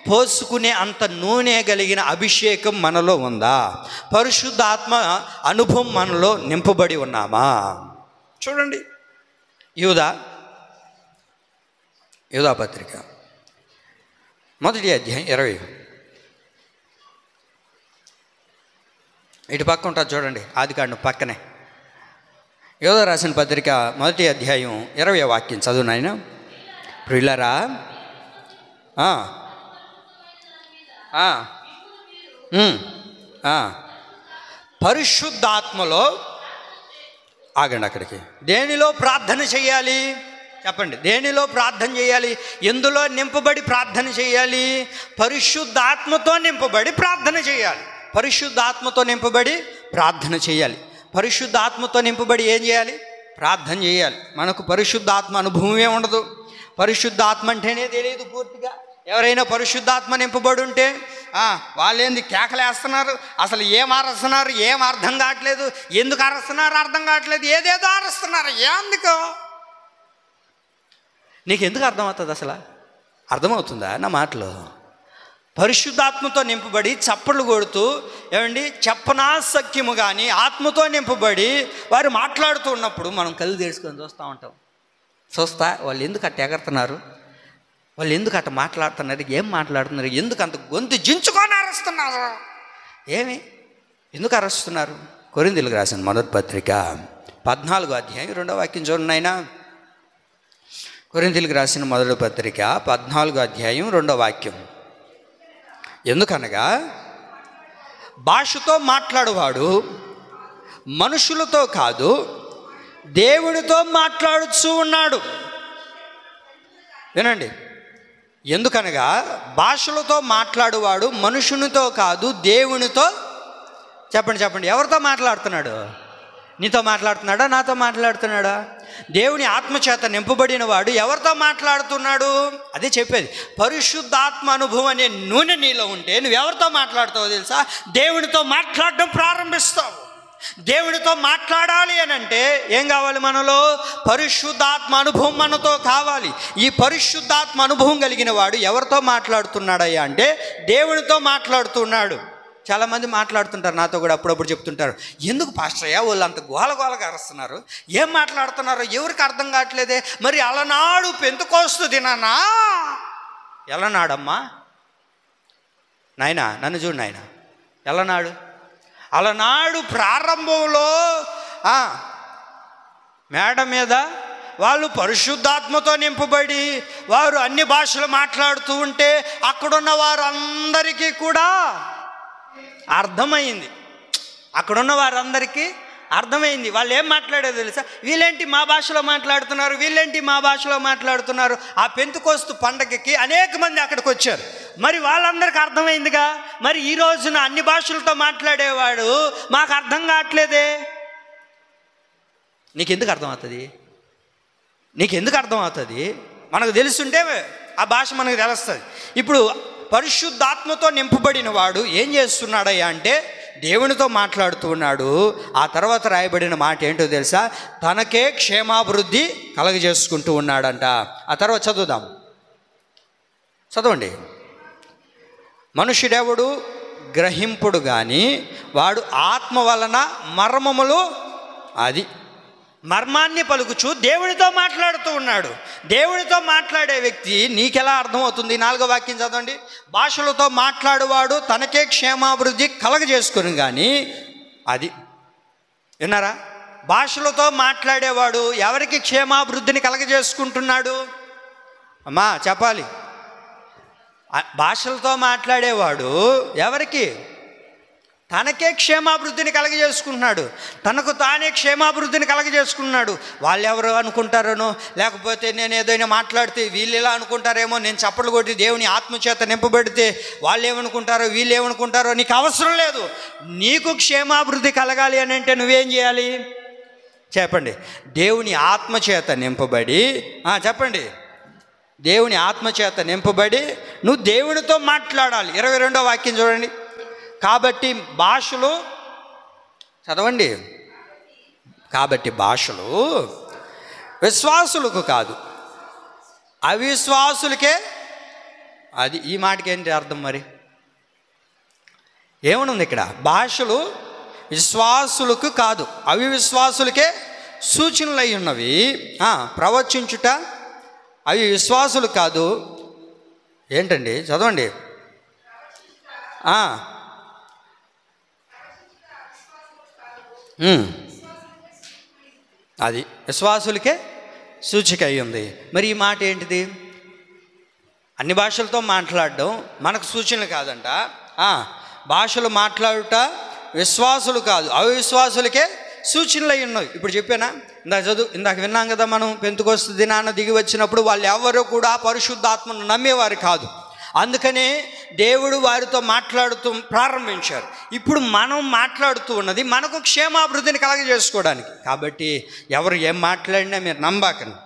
పోసుకునే అంత నూనె కలిగిన అభిషేకం మనలో ఉందా? పరిశుద్ధాత్మ అనుభవం మనలో నింపబడి ఉన్నామా? చూడండి, యూదా పత్రిక 1వ అధ్యాయం 20. ఇటు పక్క ఉంటుంది చూడండి, ఆదికాండం పక్కనే యోధ రాసిన పత్రిక 1వ అధ్యాయం 20వ వాక్యం చదువు నాయన. ప్రియులారా, పరిశుద్ధాత్మలో ఆగండి అక్కడికి. దేనిలో ప్రార్థన చేయాలి చెప్పండి? దేనిలో ప్రార్థన చేయాలి? ఎందులో నింపబడి ప్రార్థన చేయాలి? పరిశుద్ధాత్మతో నింపబడి ప్రార్థన చేయాలి. పరిశుద్ధాత్మతో నింపబడి ప్రార్థన చేయాలి. పరిశుద్ధాత్మతో నింపబడి ఏం చేయాలి? ప్రార్థన చేయాలి. మనకు పరిశుద్ధాత్మ అనుభవమే ఉండదు. పరిశుద్ధాత్మ అంటేనే తెలియదు పూర్తిగా. ఎవరైనా పరిశుద్ధాత్మ నింపబడి ఉంటే వాళ్ళేంది కేకలేస్తున్నారు, అసలు ఏం అరుస్తున్నారు ఏం అర్థం కావట్లేదు, ఎందుకు అరుస్తున్నారు అర్థం కావట్లేదు, ఏదేదో అరుస్తున్నారు, ఎందుకు? నీకు ఎందుకు అర్థమవుతుంది? అసలు అర్థమవుతుందా నా మాటలు? పరిశుద్ధాత్మతో నింపబడి చప్పట్లు కొడుతూ ఏమండి చెప్పనాసక్యము కానీ ఆత్మతో నింపబడి వారు మాట్లాడుతూ ఉన్నప్పుడు మనం కళ్ళు తెరుచుకొని చూస్తూ ఉంటాం. వాళ్ళు ఎందుకు అట్ట ఎగరుతున్నారు, వాళ్ళు ఎందుకు అట్ట మాట్లాడుతున్నారు, ఏం మాట్లాడుతున్నారు, ఎందుకు అంత గొంతు జించుకొని అరుస్తున్నారు, ఏమి ఎందుకు అరుస్తున్నారు? కొరింథీయులకు రాసిన మొదటి పత్రిక 14వ అధ్యాయం 2వ వాక్యం చూడండి ఆయన. కొరింథీయులకు రాసిన మొదటి పత్రిక 14వ అధ్యాయం 2వ వాక్యం. ఎందుకనగా భాషతో మాట్లాడువాడు మనుషులతో కాదు దేవునితో మాట్లాడుతూ ఉన్నాడు. వినండి, ఎందుకనగా భాషలతో మాట్లాడువాడు మనుషునితో కాదు దేవునితో. చెప్పండి ఎవరితో మాట్లాడుతున్నాడు? నీతో మాట్లాడుతున్నాడా, నాతో మాట్లాడుతున్నాడా? దేవుని ఆత్మచేత నింపబడిన వాడు ఎవరితో మాట్లాడుతున్నాడు? అదే చెప్పేది. పరిశుద్ధాత్మ అనుభవం అనే నూనె నీలో ఉంటే నువ్వెవరితో మాట్లాడుతావో తెలుసా? దేవునితో మాట్లాడడం ప్రారంభిస్తావు. దేవునితో మాట్లాడాలి అని అంటే ఏం కావాలి? మనలో పరిశుద్ధాత్మ అనుభవం మనతో కావాలి. ఈ పరిశుద్ధాత్మ అనుభవం కలిగిన వాడు ఎవరితో మాట్లాడుతున్నాడయ్యా అంటే దేవునితో మాట్లాడుతున్నాడు. చాలామంది మాట్లాడుతుంటారు, నాతో కూడా అప్పుడప్పుడు చెప్తుంటారు, ఎందుకు పాస్టర్ అయ్యా వాళ్ళు అంత గోలగోలగా అరుస్తున్నారు, ఏం మాట్లాడుతున్నారో ఎవరికి అర్థం కావట్లేదే. మరి అలనాడు పెంతెకోస్తు దినానా? ఎలనాడమ్మా నాయనా, నన్ను చూడు నాయన, ఎలనాడు? అలనాడు ప్రారంభంలో మేడ మీద వాళ్ళు పరిశుద్ధాత్మతో నింపబడి వారు అన్ని భాషలు మాట్లాడుతూ ఉంటే అక్కడున్న వారందరికీ కూడా అర్థమైంది. అక్కడున్న వారందరికీ అర్థమైంది. వాళ్ళు ఏం మాట్లాడేది తెలుసా? వీళ్ళేంటి మా భాషలో మాట్లాడుతున్నారు, వీళ్ళేంటి మా భాషలో మాట్లాడుతున్నారు. ఆ పెంతెకోస్తు పండగకి అనేక మంది అక్కడికి వచ్చారు. మరి వాళ్ళందరికీ అర్థమైందిగా. మరి ఈ రోజున అన్ని భాషలతో మాట్లాడేవాడు మాకు అర్థం కావట్లేదే. నీకెందుకు అర్థమవుతుంది? నీకెందుకు అర్థమవుతుంది? మనకు తెలుసుంటే ఆ భాష మనకు తెలుస్తుంది. ఇప్పుడు పరిశుద్ధాత్మతో నింపబడిన వాడు ఏం చేస్తున్నాడయ్యా అంటే దేవునితో మాట్లాడుతూ ఉన్నాడు. ఆ తర్వాత రాయబడిన మాట ఏంటో తెలుసా? తనకే క్షేమాభివృద్ధి కలగజేసుకుంటూ ఉన్నాడంట. ఆ తర్వాత చదవండి. మనుషుడెవడు గ్రహింపుడు కానీ వాడు ఆత్మ వలన మర్మములు, అది మర్మాన్ని పలుకుచు దేవునితో మాట్లాడుతూ ఉన్నాడు. దేవునితో మాట్లాడే వ్యక్తి నీకెలా అర్థమవుతుంది? 4వ వాక్యం చదవండి. భాషలతో మాట్లాడువాడు తనకే క్షేమాభివృద్ధి కలగజేసుకుని కానీ, అది విన్నారా? భాషలతో మాట్లాడేవాడు ఎవరికి క్షేమాభివృద్ధిని కలగజేసుకుంటున్నాడు? అమ్మా చెప్పాలి. భాషలతో మాట్లాడేవాడు ఎవరికి? తనకే క్షేమాభివృద్ధిని కలగజేసుకుంటున్నాడు. తనకు తానే క్షేమాభివృద్ధిని కలగజేసుకున్నాడు. వాళ్ళు ఎవరు అనుకుంటారనో, లేకపోతే నేను ఏదైనా మాట్లాడితే వీళ్ళు ఎలా అనుకుంటారేమో, నేను చప్పట్లు కొట్టి దేవుని ఆత్మచేత నింపబడితే వాళ్ళు ఏమనుకుంటారో వీళ్ళు ఏమనుకుంటారో నీకు అవసరం లేదు. నీకు క్షేమాభివృద్ధి కలగాలి అని అంటే నువ్వేం చేయాలి చెప్పండి? దేవుని ఆత్మచేత నింపబడి, చెప్పండి, దేవుని ఆత్మచేత నింపబడి నువ్వు దేవునితో మాట్లాడాలి. 22వ వాక్యం చూడండి. కాబట్టి భాషలు చదవండి. కాబట్టి భాషలు విశ్వాసులకు కాదు అవిశ్వాసులకే. అది ఈ మాటకి ఏంటి అర్థం? మరి ఏమనుంది ఇక్కడ? భాషలు విశ్వాసులకు కాదు అవిశ్వాసులకే సూచనలు అయి ఉన్నవి. ప్రవచించుట అవి విశ్వాసులు కాదు. ఏంటండి చదవండి. ఉమ్, అది విశ్వాసులకే సూచిక అయి ఉంది. మరి ఈ మాట ఏంటిది? అన్ని భాషలతో మాట్లాడడం మనకు సూచనలు కాదంట. భాషలు మాట్లాడుట విశ్వాసులు కాదు, అవిశ్వాసులకే సూచనలు అయి ఉన్నాయి. ఇప్పుడు చెప్పానా, ఇందాక విన్నాం కదా మనం, పెంతెకొస్తు దినాన దిగి వచ్చినప్పుడు వాళ్ళు ఎవరు కూడా పరిశుద్ధాత్మను నమ్మేవారు కాదు. అందుకనే దేవుడు వారితో మాట్లాడుతూ ప్రారంభించారు. ఇప్పుడు మనం మాట్లాడుతూ ఉన్నది మనకు క్షేమాభివృద్ధిని కలగజేసుకోవడానికి. కాబట్టి ఎవరు ఏం మాట్లాడినా మీరు నమ్మకండి.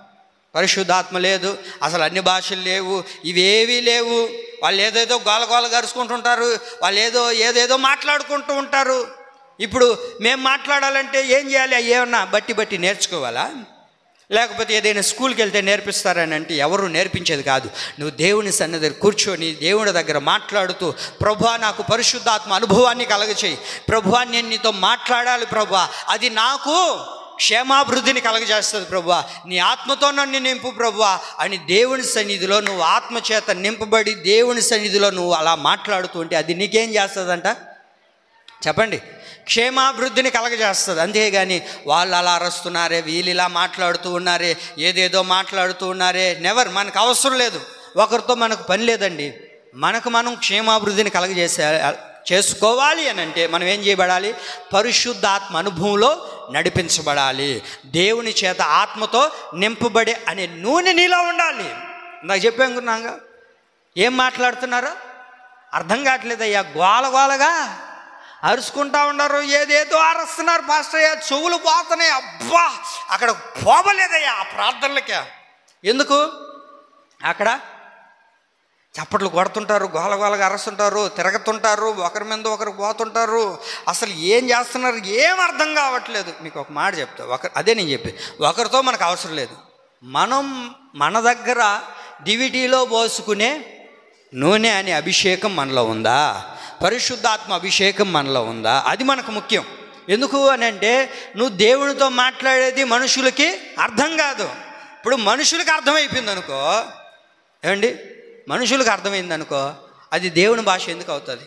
పరిశుద్ధాత్మ లేదు, అసలు అన్ని భాషలు లేవు, ఇవేవీ లేవు. వాళ్ళు ఏదేదో గోలగోల గరుచుకుంటుంటారు, వాళ్ళు ఏదేదో మాట్లాడుకుంటూ ఉంటారు. ఇప్పుడు మేము మాట్లాడాలంటే ఏం చేయాలి? ఏమన్నా బట్టి నేర్చుకోవాలా? లేకపోతే ఏదైనా స్కూల్కి వెళ్తే నేర్పిస్తారని అంటే ఎవరు నేర్పించేది కాదు. నువ్వు దేవుని సన్నిధి కూర్చొని దేవుని దగ్గర మాట్లాడుతూ, ప్రభువా నాకు పరిశుద్ధాత్మ అనుభవాన్ని కలగచేయి, ప్రభువా నేను నీతో మాట్లాడాలి ప్రభువా, అది నాకు క్షేమాభివృద్ధిని కలగజేస్తుంది ప్రభువా, నీ ఆత్మతో నన్ను నింపు ప్రభువా అని దేవుని సన్నిధిలో నువ్వు ఆత్మచేత నింపబడి దేవుని సన్నిధిలో నువ్వు అలా మాట్లాడుతూ ఉంటే అది నీకేం చేస్తుందంట చెప్పండి? క్షేమాభివృద్ధిని కలగజేస్తుంది. అంతేగాని వాళ్ళు అలా అరుస్తున్నారే, వీళ్ళు ఇలా మాట్లాడుతూ ఉన్నారే, ఏదేదో మాట్లాడుతూ ఉన్నారే, నెవర్. మనకు అవసరం లేదు, ఒకరితో మనకు పని లేదండి. మనకు మనం క్షేమాభివృద్ధిని చేసుకోవాలి అని అంటే మనం ఏం చేయబడాలి? పరిశుద్ధాత్మ అనుభవంలో నడిపించబడాలి. దేవుని చేత ఆత్మతో నింపబడే అనే నూనె నీలో ఉండాలి. నాకు చెప్పానుకున్నాగా, ఏం మాట్లాడుతున్నారో అర్థం కావట్లేదయ్యా, గోలగా అరుచుకుంటా ఉన్నారు, ఏదేదో అరుస్తున్నారు పాస్టర్ అయ్యా, చెవులు పోతున్నాయి, అబ్బా అక్కడ పోవలేదయ్యా ఆ ప్రార్థనలకే. ఎందుకు? అక్కడ చప్పట్లు కొడుతుంటారు, గోలగా అరుస్తుంటారు, తిరగతుంటారు, ఒకరి మీద ఒకరు పోతుంటారు, అసలు ఏం చేస్తున్నారు ఏం అర్థం కావట్లేదు. మీకు ఒక మాట చెప్తా, అదే నేను చెప్పి, ఒకరితో మనకు అవసరం లేదు. మనం మన దగ్గర డివిటీలో పోసుకునే నూనె అనే అభిషేకం మనలో ఉందా? పరిశుద్ధాత్మ అభిషేకం మనలో ఉందా? అది మనకు ముఖ్యం. ఎందుకు అని అంటే నువ్వు దేవునితో మాట్లాడేది మనుషులకి అర్థం కాదు. ఇప్పుడు మనుషులకి అర్థమైపోయింది అనుకో, ఏమండి, మనుషులకు అర్థమైంది అనుకో, అది దేవుని భాష ఎందుకు అవుతుంది?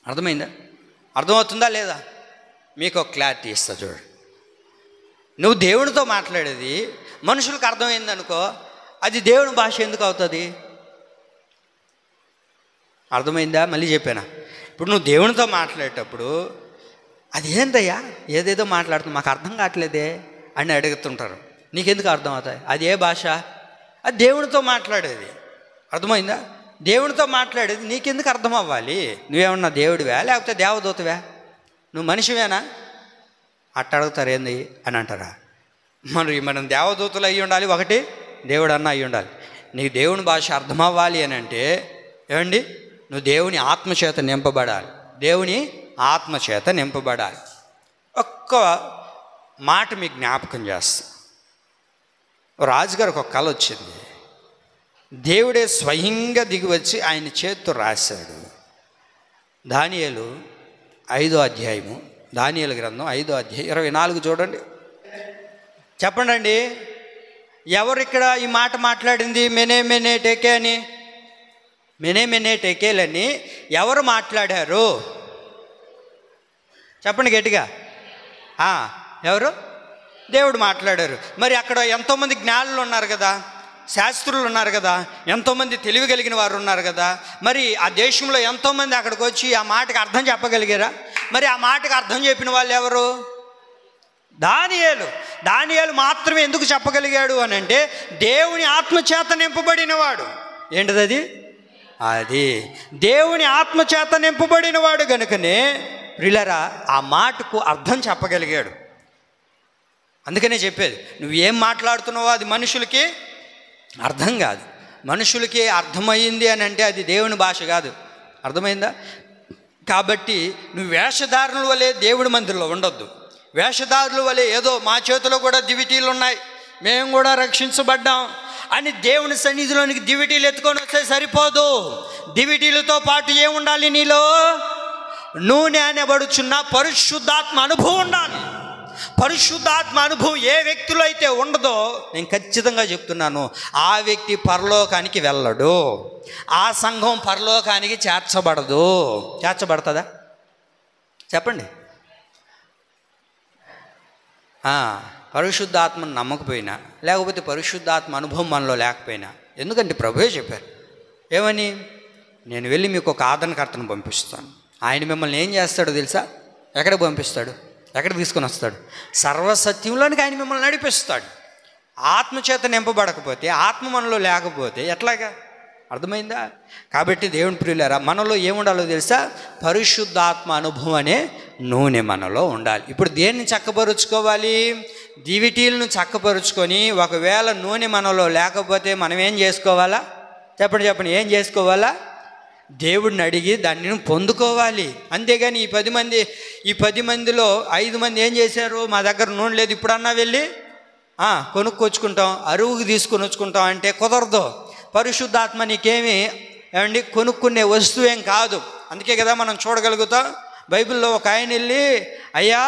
అర్థమైందా? అర్థమవుతుందా లేదా? మీకు ఒక క్లారిటీ ఇస్తా చూడండి. నువ్వు దేవునితో మాట్లాడేది మనుషులకు అర్థమైంది అనుకో, అది దేవుని భాష ఎందుకు అవుతుంది? అర్థమైందా? మళ్ళీ చెప్పానా? ఇప్పుడు నువ్వు దేవునితో మాట్లాడేటప్పుడు అది ఏందయ్యా ఏదేదో మాట్లాడుతుంది, మాకు అర్థం కావట్లేదే అని అడుగుతుంటారు. నీకెందుకు అర్థం అవుతాయి? అది ఏ భాష? అది దేవునితో మాట్లాడేది. అర్థమైందా? దేవునితో మాట్లాడేది నీకెందుకు అర్థం అవ్వాలి? నువ్వేమన్నా దేవుడివా లేకపోతే దేవదూతవా? నువ్వు మనిషివేనా? అట్ట అడుగుతారు ఏంది అని అంటారా? మనం దేవదూతలు అయ్యి ఉండాలి, ఒకటి దేవుడు అన్న అయ్యి ఉండాలి. నీకు దేవుని భాష అర్థం అవ్వాలి అని అంటే ఏమండి, నువ్వు దేవుని ఆత్మచేత నింపబడాలి. దేవుని ఆత్మచేత నింపబడాలి. ఒక్క మాట మీకు జ్ఞాపకం చేస్తా. రాజుగారికి ఒక కళ వచ్చింది. దేవుడే స్వయంగా దిగి వచ్చి ఆయన చేత్తో రాశాడు. దానియేలు 5వ అధ్యాయము, దానియేలు గ్రంథం 5వ అధ్యాయం 24 చూడండి. చెప్పండి అండి, ఎవరు ఇక్కడ ఈ మాట మాట్లాడింది? మెనే టేకే అని, మెనే టేకేలని ఎవరు మాట్లాడారు? చెప్పండి గట్టిగా. ఎవరు? దేవుడు మాట్లాడారు. మరి అక్కడ ఎంతోమంది జ్ఞానులు ఉన్నారు కదా, శాస్త్రులు ఉన్నారు కదా, ఎంతోమంది తెలివి కలిగిన వారు ఉన్నారు కదా. మరి ఆ దేశంలో ఎంతోమంది అక్కడికి వచ్చి ఆ మాటకి అర్థం చెప్పగలిగారా? మరి ఆ మాటకి అర్థం చెప్పిన వాళ్ళు ఎవరు? దానియేలు మాత్రమే ఎందుకు చెప్పగలిగాడు అని అంటే దేవుని ఆత్మచేత నింపబడినవాడు. ఏంటిది? అది దేవుని ఆత్మచేత నింపబడినవాడు గనుకనే ప్రియులారా ఆ మాటకు అర్థం చెప్పగలిగాడు. అందుకనే చెప్పేది, నువ్వేం మాట్లాడుతున్నావో అది మనుషులకి అర్థం కాదు. మనుషులకి అర్థమైంది అని అంటే అది దేవుని భాష కాదు. అర్థమైందా? కాబట్టి నువ్వు వేషధారుల వలె దేవుడి మందిరంలో ఉండొద్దు. వేషధారుల వలె ఏదో మా చేతిలో కూడా దివిటీలు ఉన్నాయి, మేము కూడా రక్షించబడ్డాం అని దేవుని సన్నిధిలోనికి దివిటీలు ఎత్తుకొని వస్తే సరిపోదు. దివిటీలతో పాటు ఏముండాలి? నీలో నూనె అనబడుచున్న పరిశుద్ధాత్మ అనుభవం ఉండాలి. పరిశుద్ధాత్మ అనుభవం ఏ వ్యక్తిలో అయితే ఉండదో నేను ఖచ్చితంగా చెప్తున్నాను, ఆ వ్యక్తి పరలోకానికి వెళ్ళడు, ఆ సంఘం పరలోకానికి చేర్చబడదు. చేర్చబడుతుందా? చెప్పండి. పరిశుద్ధాత్మను నమ్మకపోయినా, లేకపోతే పరిశుద్ధాత్మ అనుభవం మనలో లేకపోయినా, ఎందుకంటే ప్రభువే చెప్పారు ఏమని, నేను వెళ్ళి మీకు ఒక ఆదరణకర్తను పంపిస్తాను. ఆయన మిమ్మల్ని ఏం చేస్తాడో తెలుసా? ఎక్కడికి పంపిస్తాడు? ఎక్కడికి తీసుకొని వస్తాడు? సర్వసత్యంలోనికి ఆయన మిమ్మల్ని నడిపిస్తాడు. ఆత్మచేత నింపబడకపోతే, ఆత్మ మనలో లేకపోతే ఎట్లాగా? అర్థమైందా? కాబట్టి దేవుని ప్రియులారా, మనలో ఏముండాలో తెలుసా? పరిశుద్ధాత్మ అనుభవం అనే నూనె మనలో ఉండాలి. ఇప్పుడు దేన్ని చక్కపరుచుకోవాలి? దివిటీలను చక్కపరుచుకొని, ఒకవేళ నూనె మనలో లేకపోతే మనం ఏం చేసుకోవాలా? చెప్పండి ఏం చేసుకోవాలా? దేవుడిని అడిగి దాన్ని పొందుకోవాలి. అంతేగాని ఈ 10 మందిలో 5 మంది ఏం చేశారు? మా దగ్గర నూనె లేదు, ఇప్పుడన్నా వెళ్ళి కొనుక్కొచ్చుకుంటాం, అరువుకి తీసుకొని వచ్చుకుంటాం అంటే కుదరదు. పరిశుద్ధాత్మ నీకేమి కొనుక్కునే వస్తువేం కాదు. అందుకే కదా మనం చూడగలుగుతాం. బైబిల్లో ఒక ఆయన వెళ్ళి, అయ్యా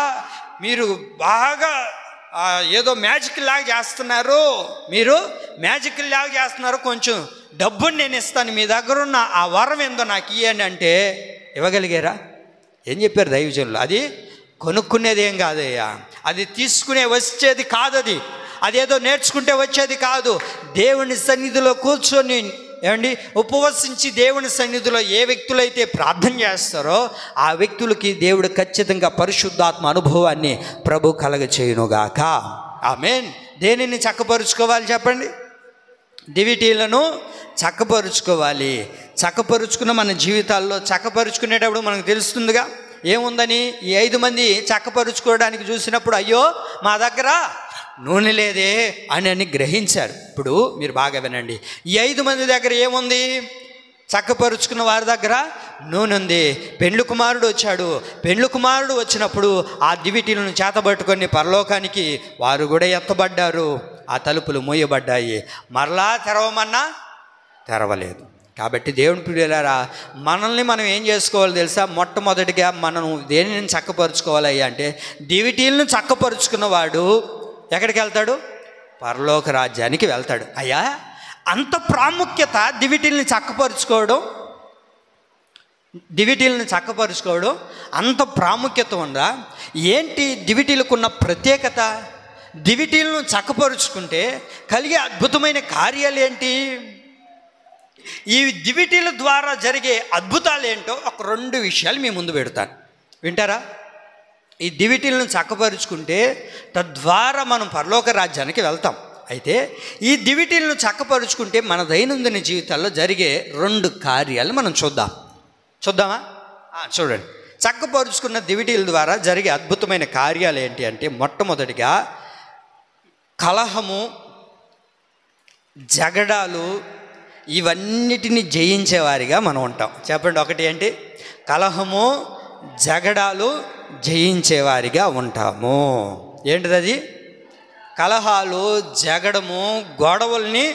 మీరు బాగా ఏదో మ్యాజిక్ లాగా చేస్తున్నారు, కొంచెం డబ్బుని నేను ఇస్తాను, మీ దగ్గర ఉన్న ఆ వరం ఏందో నాకు ఇయ్యండి అంటే ఇవ్వగలిగారా? ఏం చెప్పారు దైవజనులు? అది కొనుక్కునేది ఏం కాదయ్యా, అది తీసుకునే వచ్చేది కాదు, అదేదో నేర్చుకుంటే వచ్చేది కాదు. దేవుని సన్నిధిలో కూర్చొని ఉపవసించి దేవుని సన్నిధిలో ఏ వ్యక్తులైతే ప్రార్థన చేస్తారో ఆ వ్యక్తులకి దేవుడు ఖచ్చితంగా పరిశుద్ధాత్మ అనుభవాన్ని ప్రభు కలగచేయునుగాక. ఆమేన్. దేనిని చక్కపరుచుకోవాలి చెప్పండి? దివిటీలను చక్కపరుచుకోవాలి. చక్కపరుచుకున్న మన జీవితాల్లో చక్కపరుచుకునేటప్పుడు మనకు తెలుస్తుందిగా ఏముందని. ఈ 5 మంది చక్కపరుచుకోవడానికి చూసినప్పుడు, అయ్యో మా దగ్గర నూనె లేదే అని గ్రహించారు. ఇప్పుడు మీరు బాగా వినండి, ఈ 5 మంది దగ్గర ఏముంది? చక్కపరుచుకున్న వారి దగ్గర నూనె ఉంది. పెండ్లి కుమారుడు వచ్చాడు. పెండ్లి కుమారుడు వచ్చినప్పుడు ఆ దివిటీలను చేతబట్టుకొని పరలోకానికి వారు కూడా ఎత్తబడ్డారు. ఆ తలుపులు మూయబడ్డాయి. మరలా తెరవమన్నా తెరవలేదు. కాబట్టి దేవుని ప్రియులారా, మనల్ని మనం ఏం చేసుకోవాలి తెలుసా? మొట్టమొదటిగా మనం దేనిని చక్కపరుచుకోవాలి అంటే, దివిటీలను చక్కపరుచుకున్నవాడు ఎక్కడికి వెళ్తాడు? పరలోక రాజ్యానికి వెళ్తాడు. అయ్యా అంత ప్రాముఖ్యత దివిటీలను చక్కపరుచుకోవడం అంత ప్రాముఖ్యత ఉందా? ఏంటి దివిటీలకున్న ప్రత్యేకత? దివిటీలను చక్కపరుచుకుంటే కలిగే అద్భుతమైన కార్యాలు ఏంటి? ఈ దివిటీల ద్వారా జరిగే అద్భుతాలు ఏంటో ఒక 2 విషయాలు మీ ముందు పెడతాను, వింటారా? ఈ దివిటీలను చక్కపరుచుకుంటే తద్వారా మనం పరలోక రాజ్యానికి వెళ్తాం. అయితే ఈ దివిటీలను చక్కపరుచుకుంటే మన దైనందిన జీవితాల్లో జరిగే 2 కార్యాలు మనం చూద్దామా? చూడండి. చక్కపరుచుకున్న దివిటీల ద్వారా జరిగే అద్భుతమైన కార్యాలు ఏంటి అంటే, మొట్టమొదటిగా కలహము, జగడాలు ఇవన్నిటిని జయించేవారిగా మనం ఉంటాం. చెప్పండి, ఒకటి ఏంటి? కలహము, జగడాలు జయించేవారిగా ఉంటాము. ఏంటిది అది? కలహాలు, జగడము, గొడవల్ని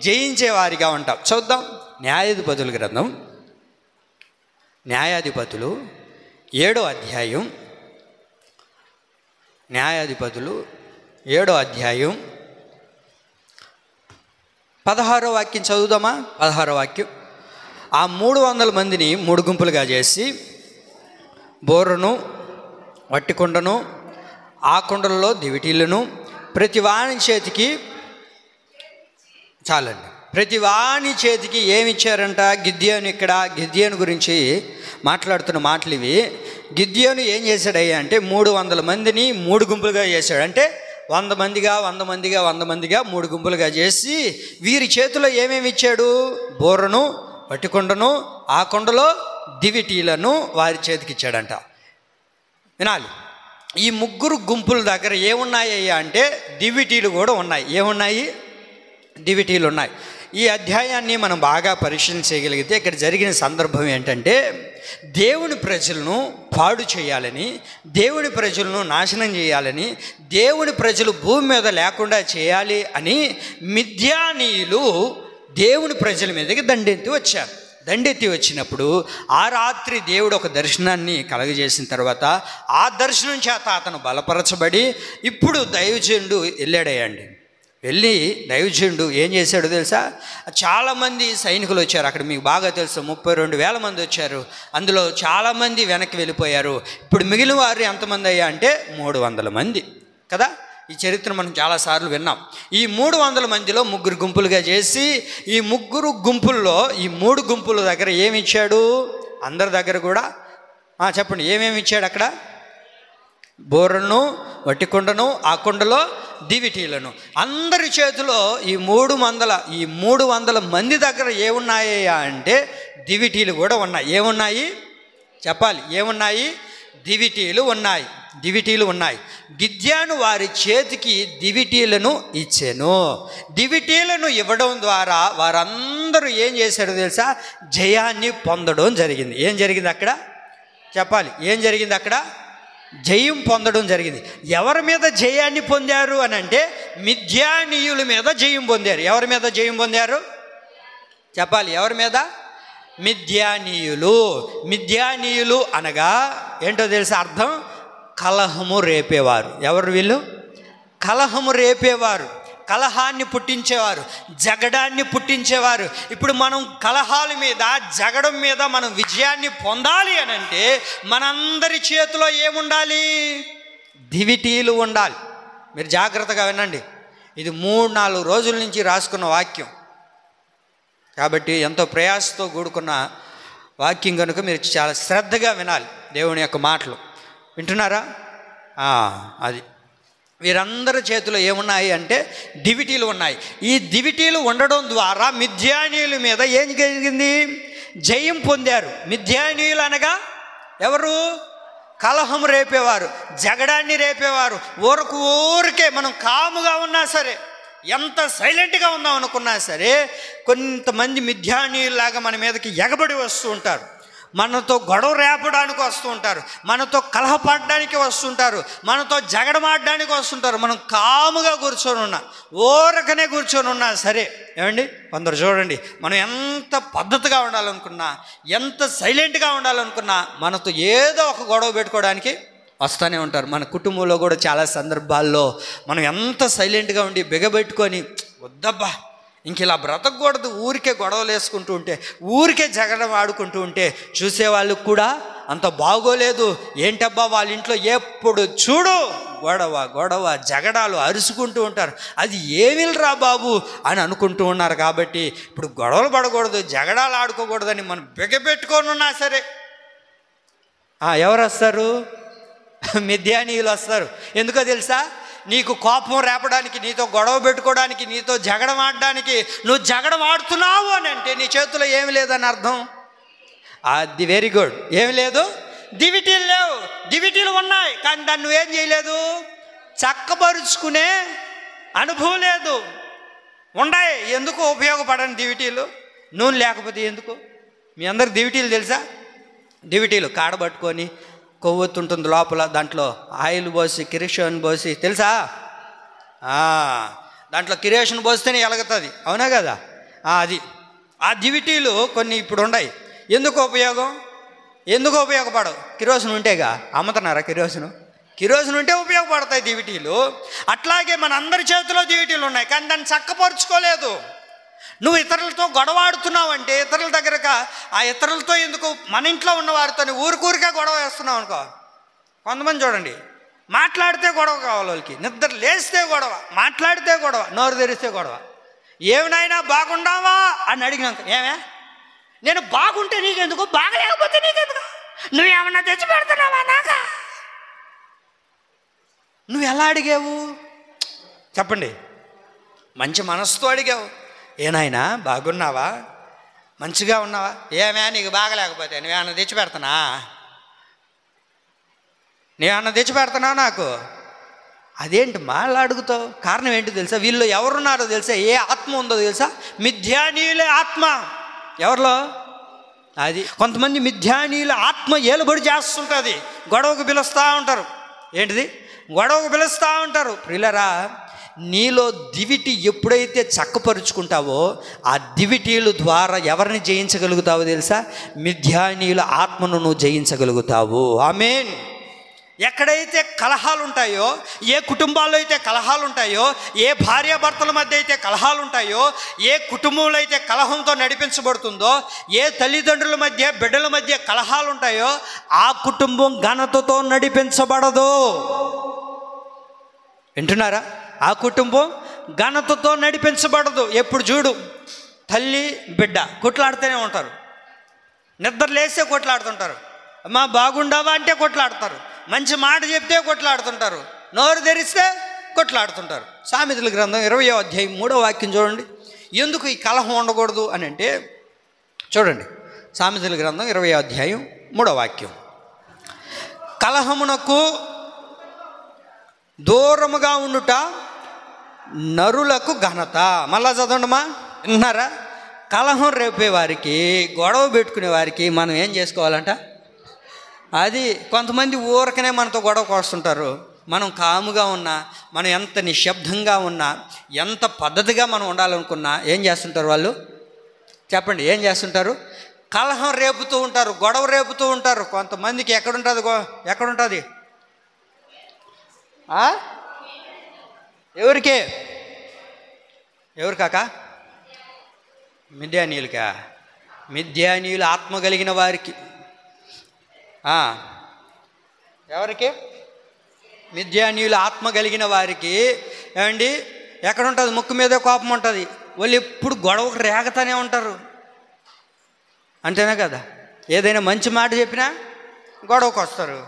జయించేవారిగా ఉంటాం. చూద్దాం. న్యాయాధిపతుల గ్రంథం, న్యాయాధిపతులు 7వ అధ్యాయం, న్యాయాధిపతులు 7వ అధ్యాయం 16వ వాక్యం చదువుదామా? 16వ వాక్యం. ఆ 300 మందిని 3 గుంపులుగా చేసి బోర్రను, వట్టి కుండను, ఆ కుండలలో దివిటీలను ప్రతి వాని చేతికి ఏమి ఇచ్చారంట? గిద్యోను గురించి మాట్లాడుతున్న మాటలు ఇవి. గిద్యోను ఏం చేశాడయ్యా అంటే 300 మందిని 3 గుంపులుగా చేశాడు. అంటే 100 మందిగా 3 గుంపులుగా చేసి వీరి చేతిలో ఏమేమి ఇచ్చాడు? బోర్రను, వట్టి కుండను, ఆ కుండలో దివిటీలను వారి చేతికి ఇచ్చాడంట. వినాలి. ఈ 3 గుంపుల దగ్గర ఏమున్నాయ్యా అంటే దివిటీలు కూడా ఉన్నాయి. ఏమున్నాయి? దివిటీలు ఉన్నాయి. ఈ అధ్యాయాన్ని మనం బాగా పరిశీలన చేయగలిగితే ఇక్కడ జరిగిన సందర్భం ఏంటంటే, దేవుని ప్రజలను పాడు చేయాలని, దేవుని ప్రజలను నాశనం చేయాలని, దేవుని ప్రజలు భూమి మీద లేకుండా చేయాలి అని మిద్యానీయులు దేవుని ప్రజల మీదకి దండెత్తి వచ్చినప్పుడు ఆ రాత్రి దేవుడు ఒక దర్శనాన్ని కలగజేసిన తర్వాత ఆ దర్శనం చేత అతను బలపరచబడి ఇప్పుడు దైవజనుడు వెళ్ళి దైవజనుడు ఏం చేశాడో తెలుసా? చాలామంది సైనికులు వచ్చారు. అక్కడ మీకు బాగా తెలుసు 32,000 మంది వచ్చారు. అందులో చాలామంది వెనక్కి వెళ్ళిపోయారు. ఇప్పుడు మిగిలిన వారు ఎంతమంది అయ్యా అంటే 300 మంది కదా. ఈ చరిత్ర మనం చాలాసార్లు విన్నాం. ఈ 300 మందిలో 3 గుంపులుగా చేసి ఈ 3 గుంపుల్లో ఈ 3 గుంపుల దగ్గర ఏమి ఇచ్చాడు? అందరి దగ్గర కూడా చెప్పండి, ఏమేమి ఇచ్చాడు అక్కడ? బోరను, వట్టి కుండను, ఆ కుండలో దివిటీలను. అందరి చేతిలో ఈ 300 మంది దగ్గర ఏమున్నాయా అంటే దివిటీలు కూడా ఉన్నాయి. ఏమున్నాయి చెప్పాలి? ఏమున్నాయి? దివిటీలు ఉన్నాయి. గిద్యోను వారి చేతికి దివిటీలను ఇచ్చెను. దివిటీలను ఇవ్వడం ద్వారా వారందరూ ఏం చేశారో తెలుసా? జయాన్ని పొందడం జరిగింది. ఏం జరిగింది అక్కడ చెప్పాలి? ఏం జరిగింది అక్కడ? జయం పొందడం జరిగింది. ఎవరి మీద జయాన్ని పొందారు అని అంటే మిద్యానీయుల మీద జయం పొందారు. ఎవరి మీద జయం పొందారు చెప్పాలి? ఎవరి మీద? మిద్యానీయులు అనగా ఏంటో తెలుసా అర్థం? కలహము రేపేవారు. ఎవరు వీళ్ళు? కలహము రేపేవారు, కలహాన్ని పుట్టించేవారు, జగడాన్ని పుట్టించేవారు. ఇప్పుడు మనం కలహాల మీద, జగడం మీద మనం విజయాన్ని పొందాలి అని అంటే మనందరి చేతిలో ఏముండాలి? దివిటీలు ఉండాలి. మీరు జాగ్రత్తగా వినండి, ఇది 3-4 రోజుల నుంచి రాసుకున్న వాక్యం కాబట్టి ఎంతో ప్రయాసతో కూడుకున్న వాక్యం కనుక మీరు చాలా శ్రద్ధగా వినాలి దేవుని యొక్క మాటలు. వింటున్నారా? అది వీరందరి చేతిలో ఏమున్నాయి అంటే దివిటీలు ఉన్నాయి. ఈ దివిటీలు ఉండడం ద్వారా మిద్యానీయుల మీద ఏం జరిగింది? జయం పొందారు. మిద్యానీయులు అనగా ఎవరు? కలహం రేపేవారు, జగడాన్ని రేపేవారు. ఊరికే మనం కాముగా ఉన్నా సరే, ఎంత సైలెంట్గా ఉందాం అనుకున్నా సరే కొంతమంది మిద్యానీయులాగా మన మీదకి ఎగబడి వస్తూ ఉంటారు, మనతో గొడవ రేపడానికి వస్తూ ఉంటారు, మనతో కలహపడడానికి వస్తుంటారు, మనతో జగడమాడడానికి వస్తుంటారు. మనం కాముగా కూర్చొని ఉన్నా సరే ఏమండి, కొందరు చూడండి, మనం ఎంత పద్ధతిగా ఉండాలనుకున్నా, ఎంత సైలెంట్గా ఉండాలనుకున్నా మనతో ఏదో ఒక గొడవ పెట్టుకోవడానికి వస్తూనే ఉంటారు. మన కుటుంబంలో కూడా చాలా సందర్భాల్లో మనం ఎంత సైలెంట్గా ఉండి బిగబెట్టుకొని వద్దబ్బా ఇంక ఇలా బ్రతకూడదు, ఊరికే గొడవలు వేసుకుంటూ ఉంటే, ఊరికే జగడం ఆడుకుంటూ ఉంటే చూసేవాళ్ళకు కూడా అంత బాగోలేదు. ఏంటబ్బా వాళ్ళ ఇంట్లో ఎప్పుడు చూడు గొడవ జగడాలు అరుచుకుంటూ ఉంటారు, అది ఏమిరా బాబు అని అనుకుంటూ ఉన్నారు. కాబట్టి ఇప్పుడు గొడవలు పడకూడదు, జగడాలు ఆడుకోకూడదని మనం బిగబెట్టుకొని ఉన్నా సరే ఎవరు వస్తారు? మిద్యానీయులు వస్తారు. ఎందుకో తెలుసా? నీకు కోపం రేపడానికి, నీతో గొడవ పెట్టుకోవడానికి, నీతో జగడం ఆడడానికి. నువ్వు జగడం ఆడుతున్నావు అని అంటే నీ చేతిలో ఏమి లేదని అర్థం. అది వెరీ గుడ్. ఏమి లేదు? దివిటీలు లేవు. దివిటీలు ఉన్నాయి కానీ దాన్ని నువ్వేం చేయలేదు, చక్కపరుచుకునే అనుభవం లేదు. ఉన్నాయి, ఎందుకు ఉపయోగపడని దివిటీలు? నూనె లేకపోతే ఎందుకు? మీ అందరికి దివిటీలు తెలుసా? దివిటీలు కాడబట్టుకొని కొవ్వొత్తు ఉంటుంది లోపల, దాంట్లో ఆయిల్ పోసి కిరోసిన్ పోసి, తెలుసా? దాంట్లో కిరోసిన్ పోస్తేనే ఎలుగుతుంది, అవునా కదా? అది ఆ దివిటీలు కొన్ని ఇప్పుడు ఉన్నాయి. ఎందుకు ఉపయోగపడవు? కిరోసిన్ ఉంటేగా అమ్ముతున్నారా? కిరోసిన్ ఉంటే ఉపయోగపడతాయి దివిటీలు. అట్లాగే మన అందరి చేతిలో దివిటీలు ఉన్నాయి కానీ దాన్ని చక్కపరుచుకోలేదు. నువ్వు ఇతరులతో గొడవ ఆడుతున్నావు అంటే ఇతరుల దగ్గరగా ఆ ఇతరులతో ఎందుకు, మన ఇంట్లో ఉన్న వారితో ఊరికే గొడవ వేస్తున్నావు అనుకో. కొంతమంది చూడండి, మాట్లాడితే గొడవ కావాలి వాళ్ళకి, నిద్ర లేస్తే గొడవ, మాట్లాడితే గొడవ, నోరు తెరిస్తే గొడవ. ఏమినైనా బాగుండావా అని అడిగినాక, ఏమే నేను బాగుంటే నీకెందుకు, బాగలేకపోతే నీకెందుకు, నువ్వేమన్నా తెచ్చి పెడుతున్నావా నాక? నువ్వు ఎలా అడిగావు చెప్పండి? మంచి మనసుతో అడిగావు. ఏనాయనా బాగున్నావా, మంచిగా ఉన్నావా? ఏమే నీకు బాగలేకపోతే నువ్వేమన్నా తెచ్చి పెడతానా నాకు? అదేంటి మళ్ళీ అడుగుతావు? కారణం ఏంటో తెలుసా? వీళ్ళు ఎవరున్నారో తెలుసా? ఏ ఆత్మ ఉందో తెలుసా? మిథ్యానీయులే ఆత్మ. ఎవరిలో? అది కొంతమంది మిథ్యానీయుల ఆత్మ ఏలుబడి చేస్తుంటుంది, గొడవకు పిలుస్తూ ఉంటారు. ఏంటిది? గొడవకు పిలుస్తూ ఉంటారు. ప్రియులరా, నీలో దివిటి ఎప్పుడైతే చక్కపరుచుకుంటావో ఆ దివిటీల ద్వారా ఎవరిని జయించగలుగుతావో తెలుసా? మిథ్యానీయుల ఆత్మను నువ్వు జయించగలుగుతావు. ఆమేన్. ఎక్కడైతే కలహాలు ఉంటాయో, ఏ కుటుంబాల్లో అయితే కలహాలు ఉంటాయో, ఏ భార్యాభర్తల మధ్య అయితే కలహాలు ఉంటాయో, ఏ కుటుంబంలో అయితే కలహంతో నడిపించబడుతుందో, ఏ తల్లిదండ్రుల మధ్య బిడ్డల మధ్య కలహాలు ఉంటాయో ఆ కుటుంబం ఘనతతో నడిపించబడదు. వింటున్నారా? ఆ కుటుంబం ఘనతతో నడిపించబడదు. ఎప్పుడు చూడు తల్లి బిడ్డ కొట్లాడుతూనే ఉంటారు. నిద్ర లేస్తే కొట్లాడుతుంటారు. అమ్మా బాగుండావా అంటే కొట్లాడతారు. మంచి మాట చెప్తే కొట్లాడుతుంటారు. నోరు తెరిస్తే కొట్లాడుతుంటారు. సామెతల గ్రంథం 20వ అధ్యాయం 3వ వాక్యం చూడండి. ఎందుకు ఈ కలహం ఉండకూడదు అని అంటే చూడండి, సామెతల గ్రంథం 20వ అధ్యాయం 3వ వాక్యం. కలహమునకు దూరముగా ఉండుట నరులకు ఘనత. మళ్ళా చదవండిమా, విన్నారా? కలహం రేపే వారికి, గొడవ పెట్టుకునే వారికి మనం ఏం చేసుకోవాలంట? అది కొంతమంది ఊరకనే మనతో గొడవకు వస్తుంటారు. మనం కాముగా ఉన్నా, మనం ఎంత నిశ్శబ్దంగా ఉన్నా, ఎంత పద్ధతిగా మనం ఉండాలనుకున్నా ఏం చేస్తుంటారు వాళ్ళు? చెప్పండి, ఏం చేస్తుంటారు? కలహం రేపుతూ ఉంటారు, గొడవ రేపుతూ ఉంటారు. కొంతమందికి ఎక్కడుంటుంది? ఎవరు కాక? మిద్యానీయులకా? మిద్యానీయులు ఆత్మ కలిగిన వారికి. ఎవరికి? మిద్యానీయులు ఆత్మ కలిగిన వారికి ఏమండి ఎక్కడుంటుంది? ముక్కు మీదే కోపం ఉంటుంది. వాళ్ళు ఎప్పుడు గొడవకు రేగతానే ఉంటారు. అంతేనా కదా? ఏదైనా మంచి మాట చెప్పినా గొడవకు వస్తారు,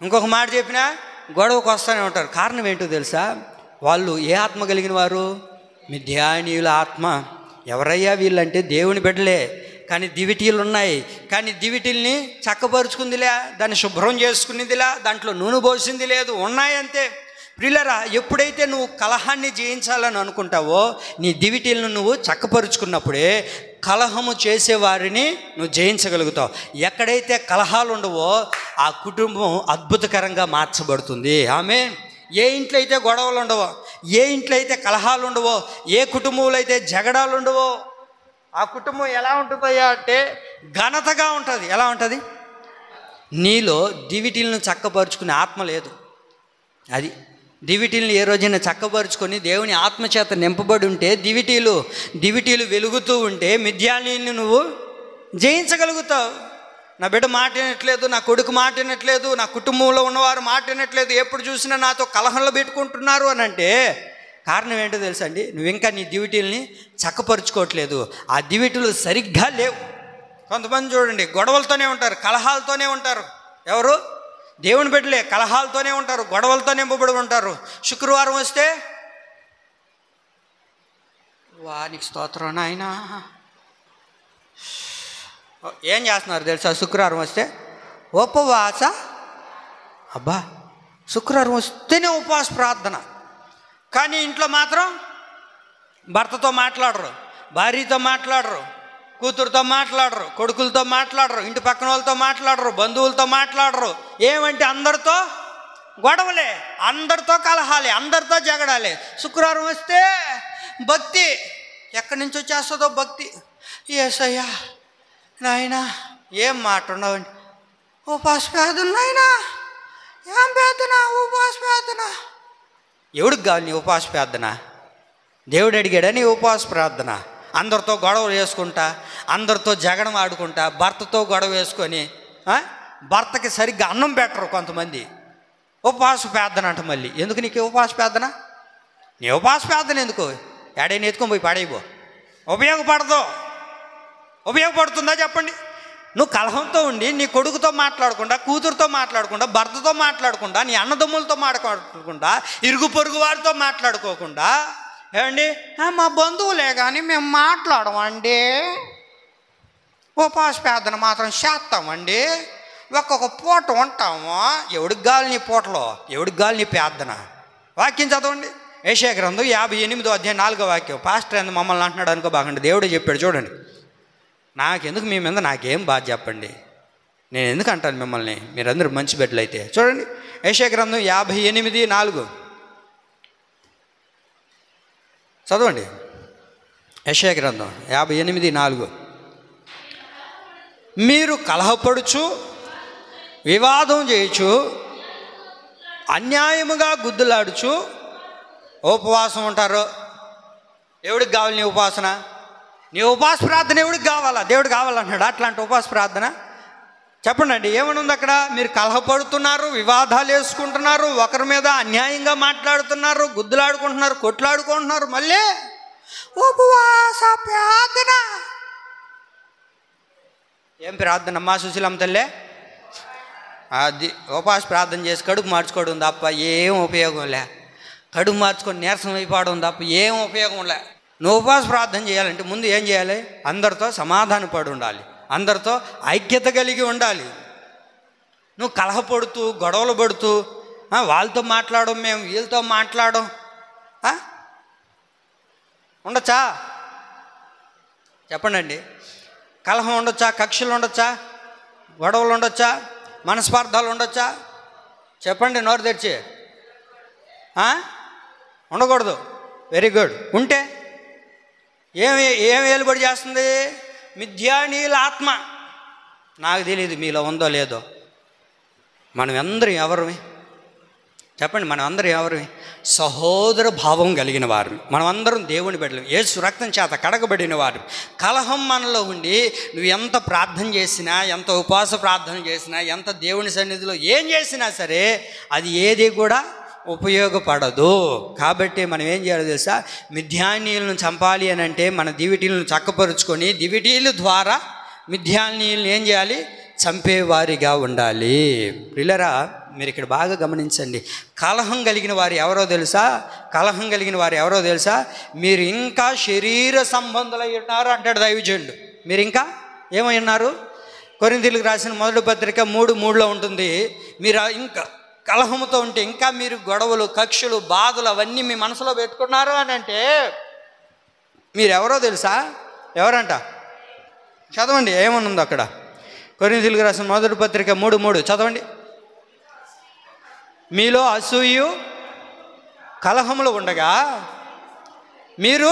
ఇంకొక మాట చెప్పినా గొడవకు వస్తూనే ఉంటారు. కారణం ఏంటో తెలుసా? వాళ్ళు ఏ ఆత్మ కలిగిన వారు? మిద్యానీయుల ఆత్మ. ఎవరయ్యా వీళ్ళంటే దేవుని బిడ్డలే, కానీ దివిటీలు ఉన్నాయి. కానీ దివిటీల్ని చక్కపరుచుకుందిలే, దాన్ని శుభ్రం చేసుకునేదిలా, దాంట్లో నూనె పోసింది లేదు, ఉన్నాయంతే. ప్రియులారా, ఎప్పుడైతే నువ్వు కలహాన్ని జయించాలని అనుకుంటావో నీ దివిటీలను నువ్వు చక్కపరుచుకున్నప్పుడే కలహము చేసేవారిని నువ్వు జయించగలుగుతావు. ఎక్కడైతే కలహాలు ఉండవో ఆ కుటుంబం అద్భుతకరంగా మార్చబడుతుంది. ఆమేన్. ఏ ఇంట్లో అయితే గొడవలు ఉండవో, ఏ ఇంట్లో అయితే కలహాలు ఉండవో, ఏ కుటుంబంలో అయితే జగడాలు ఉండవో ఆ కుటుంబం ఎలా ఉంటుందయ్యా అంటే ఘనతగా ఉంటుంది. ఎలా ఉంటుంది? నీలో దివిటీలను చక్కపరుచుకునే ఆత్మ లేదు. అది దివిటీలను ఏ రోజైనా చక్కపరుచుకొని దేవుని ఆత్మచేత నింపబడి ఉంటే, దివిటీలు వెలుగుతూ ఉంటే మిద్యానీయుల్ని నువ్వు జయించగలుగుతావు. నా బిడ్డ మాట వినట్లేదు, నా కొడుకు మాట వినట్లేదు, నా కుటుంబంలో ఉన్నవారు మాట వినట్లేదు, ఎప్పుడు చూసినా నాతో కలహంలో పెట్టుకుంటున్నారు అని అంటే కారణం ఏంటో తెలుసా అండి? నువ్వు ఇంకా నీ దివిటీల్ని చక్కపరుచుకోవట్లేదు. ఆ దివిటీలు సరిగ్గా లేవు. కొంతమంది చూడండి గొడవలతోనే ఉంటారు, కలహాలతోనే ఉంటారు. ఎవరు? దేవుని బిడ్డలే. కలహాలతోనే ఉంటారు, గొడవలతో నింపబడి ఉంటారు. శుక్రవారం వస్తే వానికి స్తోత్రం నాయనా ఏం చేస్తున్నారు తెలుసా? శుక్రవారం వస్తే ఉపవాస. అబ్బా, శుక్రవారం వస్తేనే ఉపవాస ప్రార్థన. కానీ ఇంట్లో మాత్రం భర్తతో మాట్లాడరు, భార్యతో మాట్లాడరు, కూతురుతో మాట్లాడరు, కొడుకులతో మాట్లాడరు, ఇంటి పక్కన వాళ్ళతో మాట్లాడరు, బంధువులతో మాట్లాడరు. ఏమంటే అందరితో గొడవలే, అందరితో కలహాలే, అందరితో జగడాలే. శుక్రవారం వస్తే భక్తి ఎక్కడి నుంచి వచ్చేస్తుందో భక్తి. యేసయ్యా నాయనా ఏం మాట ఉండవండి, ఉపవాస ప్రార్థన నాయనా, ఏం ప్రార్థన? ఉపవాస ప్రార్థన. ఎవడికి కావాలి నీ ఉపవాస ప్రార్థన? దేవుడు అడిగాడా నీ ఉపవాస ప్రార్థన? అందరితో గొడవ వేసుకుంటా, అందరితో జగడం ఆడుకుంటా, భర్తతో గొడవ వేసుకొని భర్తకి సరిగ్గా అన్నం పెట్టరు కొంతమంది. ఉపవాస ప్రార్థన అంట. మళ్ళీ ఎందుకు నీకు ఉపవాస ప్రార్థన? నీ ఉపవాస ప్రార్థన ఎందుకు? ఏడైనా ఎత్తుకొని పోయి పడైపో. ఉపయోగపడుతుందా చెప్పండి? నువ్వు కలహంతో ఉండి నీ కొడుకుతో మాట్లాడకుండా, కూతురుతో మాట్లాడకుండా, భర్తతో మాట్లాడకుండా, నీ అన్నదమ్ములతో మాట్లాడకుండా, ఇరుగు పొరుగు వారితో మాట్లాడుకోకుండా, ఏమండి మా బంధువులే కానీ మేము మాట్లాడమండి, ఉపవాస ప్రార్థన మాత్రం చేస్తామండి, ఒక్కొక్క పూట ఉంటాము. ఎవడికి గాలి నీ పూటలో? ఎవడికి గాలి నీ ప్రార్థన? వాక్యం చదవండి. యెషయా గ్రంథం 58వ అధ్యాయం 4వ వాక్యం. పాస్టర్ ఎందుకు మమ్మల్ని అంటున్నాడు అనుకో బాగండి, దేవుడే చెప్పాడు చూడండి. నాకెందుకు మీ మీద, నాకేం బాధ చెప్పండి, నేను ఎందుకు అంటాను మిమ్మల్ని, మీరందరూ మంచి బిడ్డలు అయితే. చూడండి యెషయా గ్రంథం 58:4 చదవండి. యెషయా గ్రంథం 58:4. మీరు కలహపడుచు, వివాదం చేయొచ్చు, అన్యాయముగా గుద్దులాడుచు ఉపవాసం ఉంటారు. ఎవడికి కావాలి నీ ఉపాసన? నీ ఉపవాస ప్రార్థన ఎవడికి కావాలా? దేవుడు కావాలంటున్నాడు. అట్లాంటి ఉపవాస ప్రార్థన చెప్పండి అండి, ఏమని ఉంది అక్కడ? మీరు కలహపడుతున్నారు, వివాదాలు వేసుకుంటున్నారు, ఒకరి మీద అన్యాయంగా మాట్లాడుతున్నారు, గుద్దులాడుకుంటున్నారు, కొట్లాడుకుంటున్నారు, మళ్ళీ ఉపవాస ప్రార్థన. ఏం ప్రార్థన అమ్మా సుశీలమ్మ తల్లే? అది ఉపవాస ప్రార్థన చేసి కడుపు మార్చుకోవడం తప్ప ఏం ఉపయోగం లే. కడుపు మార్చుకొని నీరసం అయిపోవడం తప్ప ఏం ఉపయోగం లే. నువ్వు ఉపవాస ప్రార్థన చేయాలంటే ముందు ఏం చేయాలి? అందరితో సమాధాన పడి ఉండాలి, అందరితో ఐక్యత కలిగి ఉండాలి. నువ్వు కలహపడుతూ గొడవలు పడుతూ వాళ్ళతో మాట్లాడడం, మేము వీళ్ళతో మాట్లాడడం ఉండొచ్చా? చెప్పండి అండి. కలహం ఉండొచ్చా? కక్షలు ఉండొచ్చా? గొడవలు ఉండొచ్చా? మనస్పార్థాలు ఉండొచ్చా? చెప్పండి నోరు తెరిచి. ఉండకూడదు. Very good. ఉంటే ఏం ఏలుబడి చేస్తుంది? మిథ్యానీయుల ఆత్మ. నాకు తెలియదు మీలో ఉందో లేదో. మనం అందరం ఎవరిమి? చెప్పండి, మనం అందరం ఎవరిమి? సహోదర భావం కలిగిన వారు. మనం అందరం దేవుని బిడ్డలం, యేసు రక్తం చేత కడగబడిన వారు. కలహం మనలో ఉండి నువ్వు ఎంత ప్రార్థన చేసినా, ఎంత ఉపవాస ప్రార్థన చేసినా, ఎంత దేవుని సన్నిధిలో ఏం చేసినా సరే అది ఏది కూడా ఉపయోగపడదు. కాబట్టి మనం ఏం చేయాలో తెలుసా? మిథ్యానీయులను చంపాలి అని అంటే మన దివిటీలను చక్కపరుచుకొని దివిటీల ద్వారా మిథ్యానీయులను ఏం చేయాలి? చంపేవారిగా ఉండాలి. పిల్లరా, మీరు ఇక్కడ బాగా గమనించండి. కలహం కలిగిన వారు ఎవరో తెలుసా? కలహం కలిగిన వారు ఎవరో తెలుసా? మీరు ఇంకా శరీర సంబంధులై ఉన్నారు అంటాడు దైవజనుడు. మీరు ఇంకా ఏమై ఉన్నారు? కొరింథీయులకు రాసిన మొదటి పత్రిక 3:3 ఉంటుంది. మీరు ఇంకా కలహంతో ఉంటే, ఇంకా మీరు గొడవలు, కక్షలు, బాధలు అవన్నీ మీ మనసులో పెట్టుకున్నారు అని అంటే మీరు ఎవరో తెలుసా? ఎవరంట? చదవండి, ఏమనుందో అక్కడ. కొరింథీయులకు రాసిన మొదటి పత్రిక 3:3 చదవండి. మీలో అసూయు కలహములు ఉండగా మీరు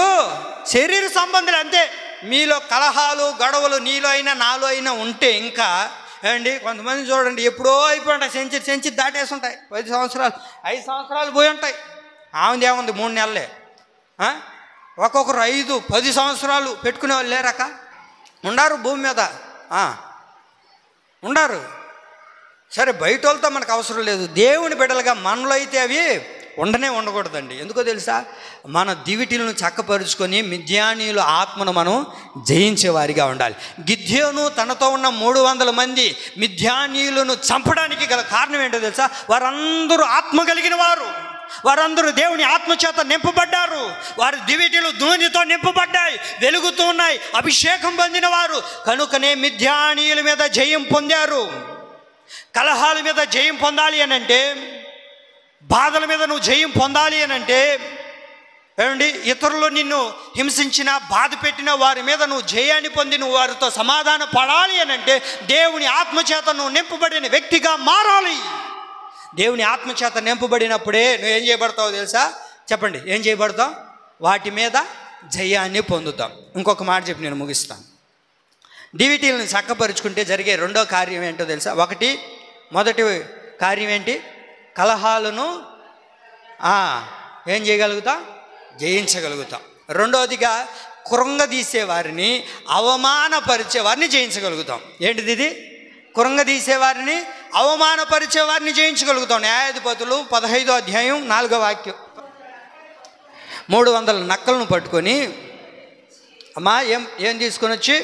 శరీర సంబంధులు అంతే. మీలో కలహాలు గొడవలు నీలో అయినా నాలో అయినా ఉంటే ఇంకా ఏమండి, కొంతమంది చూడండి ఎప్పుడో అయిపోయి ఉంటాయి, సెంచరీ దాటేసి ఉంటాయి, 10 సంవత్సరాలు 5 సంవత్సరాలు పోయి ఉంటాయి. ఆమెది ఏముంది 3 నెలలే. ఒక్కొక్కరు 5-10 సంవత్సరాలు పెట్టుకునే వాళ్ళు లేరక ఉండారు భూమి మీద, ఉండారు. సరే, బయట వాళ్ళతో మనకు అవసరం లేదు. దేవుని బిడ్డలుగా మనలో అయితే అవి ఉండకూడదండి. ఎందుకో తెలుసా? మన దివిటీలను చక్కపరుచుకొని మిథ్యానీయుల ఆత్మను మనం జయించేవారిగా ఉండాలి. గిద్యోను తనతో ఉన్న 300 మంది మిథ్యానీయులను చంపడానికి గల కారణం ఏంటో తెలుసా? వారందరూ ఆత్మ కలిగిన వారు, వారందరూ దేవుని ఆత్మచేత నింపబడ్డారు. వారి దివిటీలు నూనెతో నింపబడ్డాయి, వెలుగుతూ ఉన్నాయి, అభిషేకం పొందిన వారు. కనుకనే మిథ్యానీయుల మీద జయం పొందారు. కలహాల మీద జయం పొందాలి అని అంటే, బాధల మీద నువ్వు జయం పొందాలి అని అంటే, ఏమండి, ఇతరులు నిన్ను హింసించిన, బాధ పెట్టిన వారి మీద నువ్వు జయాన్ని పొంది నువ్వు వారితో సమాధాన పడాలి అని అంటే దేవుని ఆత్మచేత నువ్వు నింపబడిన వ్యక్తిగా మారాలి. దేవుని ఆత్మచేత నింపబడినప్పుడే నువ్వు ఏం చేయబడతావు తెలుసా? చెప్పండి, ఏం చేయబడతావు? వాటి మీద జయాన్ని పొందుతాం. ఇంకొక మాట చెప్పి నేను ముగిస్తాను. డివిటీలను చక్కపరుచుకుంటే జరిగే రెండో కార్యం ఏంటో తెలుసా? మొదటి కార్యం ఏంటి? కలహాలను ఏం చేయగలుగుతాం? జయించగలుగుతాం. రెండోదిగా కృంగదీసేవారిని, అవమానపరిచేవారిని జయించగలుగుతాం. ఏంటిది ఇది? కృంగదీసేవారిని, అవమానపరిచేవారిని జయించగలుగుతాం. న్యాయాధిపతులు 15వ అధ్యాయం 4వ వాక్యం. 300 నక్కలను పట్టుకొని అమ్మా ఏం తీసుకొని వచ్చి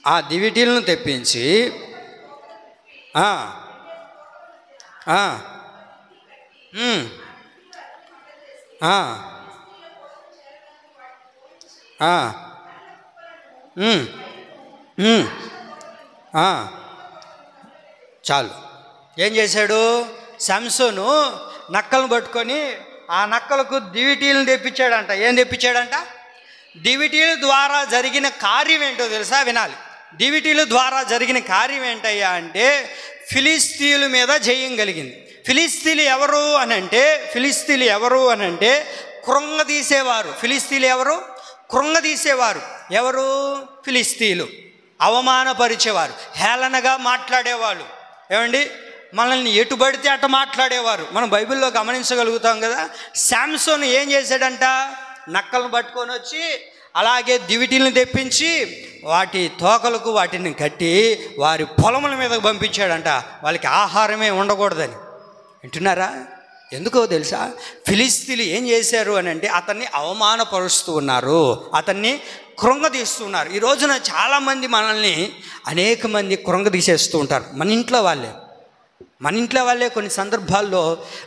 ఆ దివిటీలను తెప్పించి చాలు. ఏం చేశాడు? సంసోను నక్కలను పట్టుకొని ఆ నక్కలకు దివిటీలను తెప్పించాడంట. ఏం తెప్పించాడంట? దివిటీల ద్వారా జరిగిన కార్యం ఏంటో తెలుసా? వినాలి. దివిటీల ద్వారా జరిగిన కార్యం ఏంటయ్యా అంటే ఫిలిస్తీయుల మీద జయం కలిగింది. ఫిలిస్తీయులు ఎవరు అని అంటే కృంగదీసేవారు. ఫిలిస్తీయులు ఎవరు? కృంగదీసేవారు. ఎవరు? ఫిలిస్తీయులు. అవమానపరిచేవారు, హేళనగా మాట్లాడేవాళ్ళు. ఏమండి, మనల్ని ఎటు పడితే అటు మాట్లాడేవారు. మనం బైబిల్లో గమనించగలుగుతాం కదా. శాంసోను ఏం చేశాడంట? నక్కలను పట్టుకొని వచ్చి అలాగే దివిటీలను తెప్పించి వాటి తోకలకు వాటిని కట్టి వారి పొలముల మీదకు పంపించాడంట. వాళ్ళకి ఆహారమే ఉండకూడదని. వింటున్నారా? ఎందుకో తెలుసా? ఫిలిస్తీన్లు ఏం చేశారు అని అంటే అతన్ని అవమానపరుస్తూ ఉన్నారు, అతన్ని కృంగదీస్తున్నారు. ఈ రోజున చాలామంది మనల్ని అనేక మంది కృంగదీసేస్తూ ఉంటారు. మన ఇంట్లో వాళ్ళే కొన్ని సందర్భాల్లో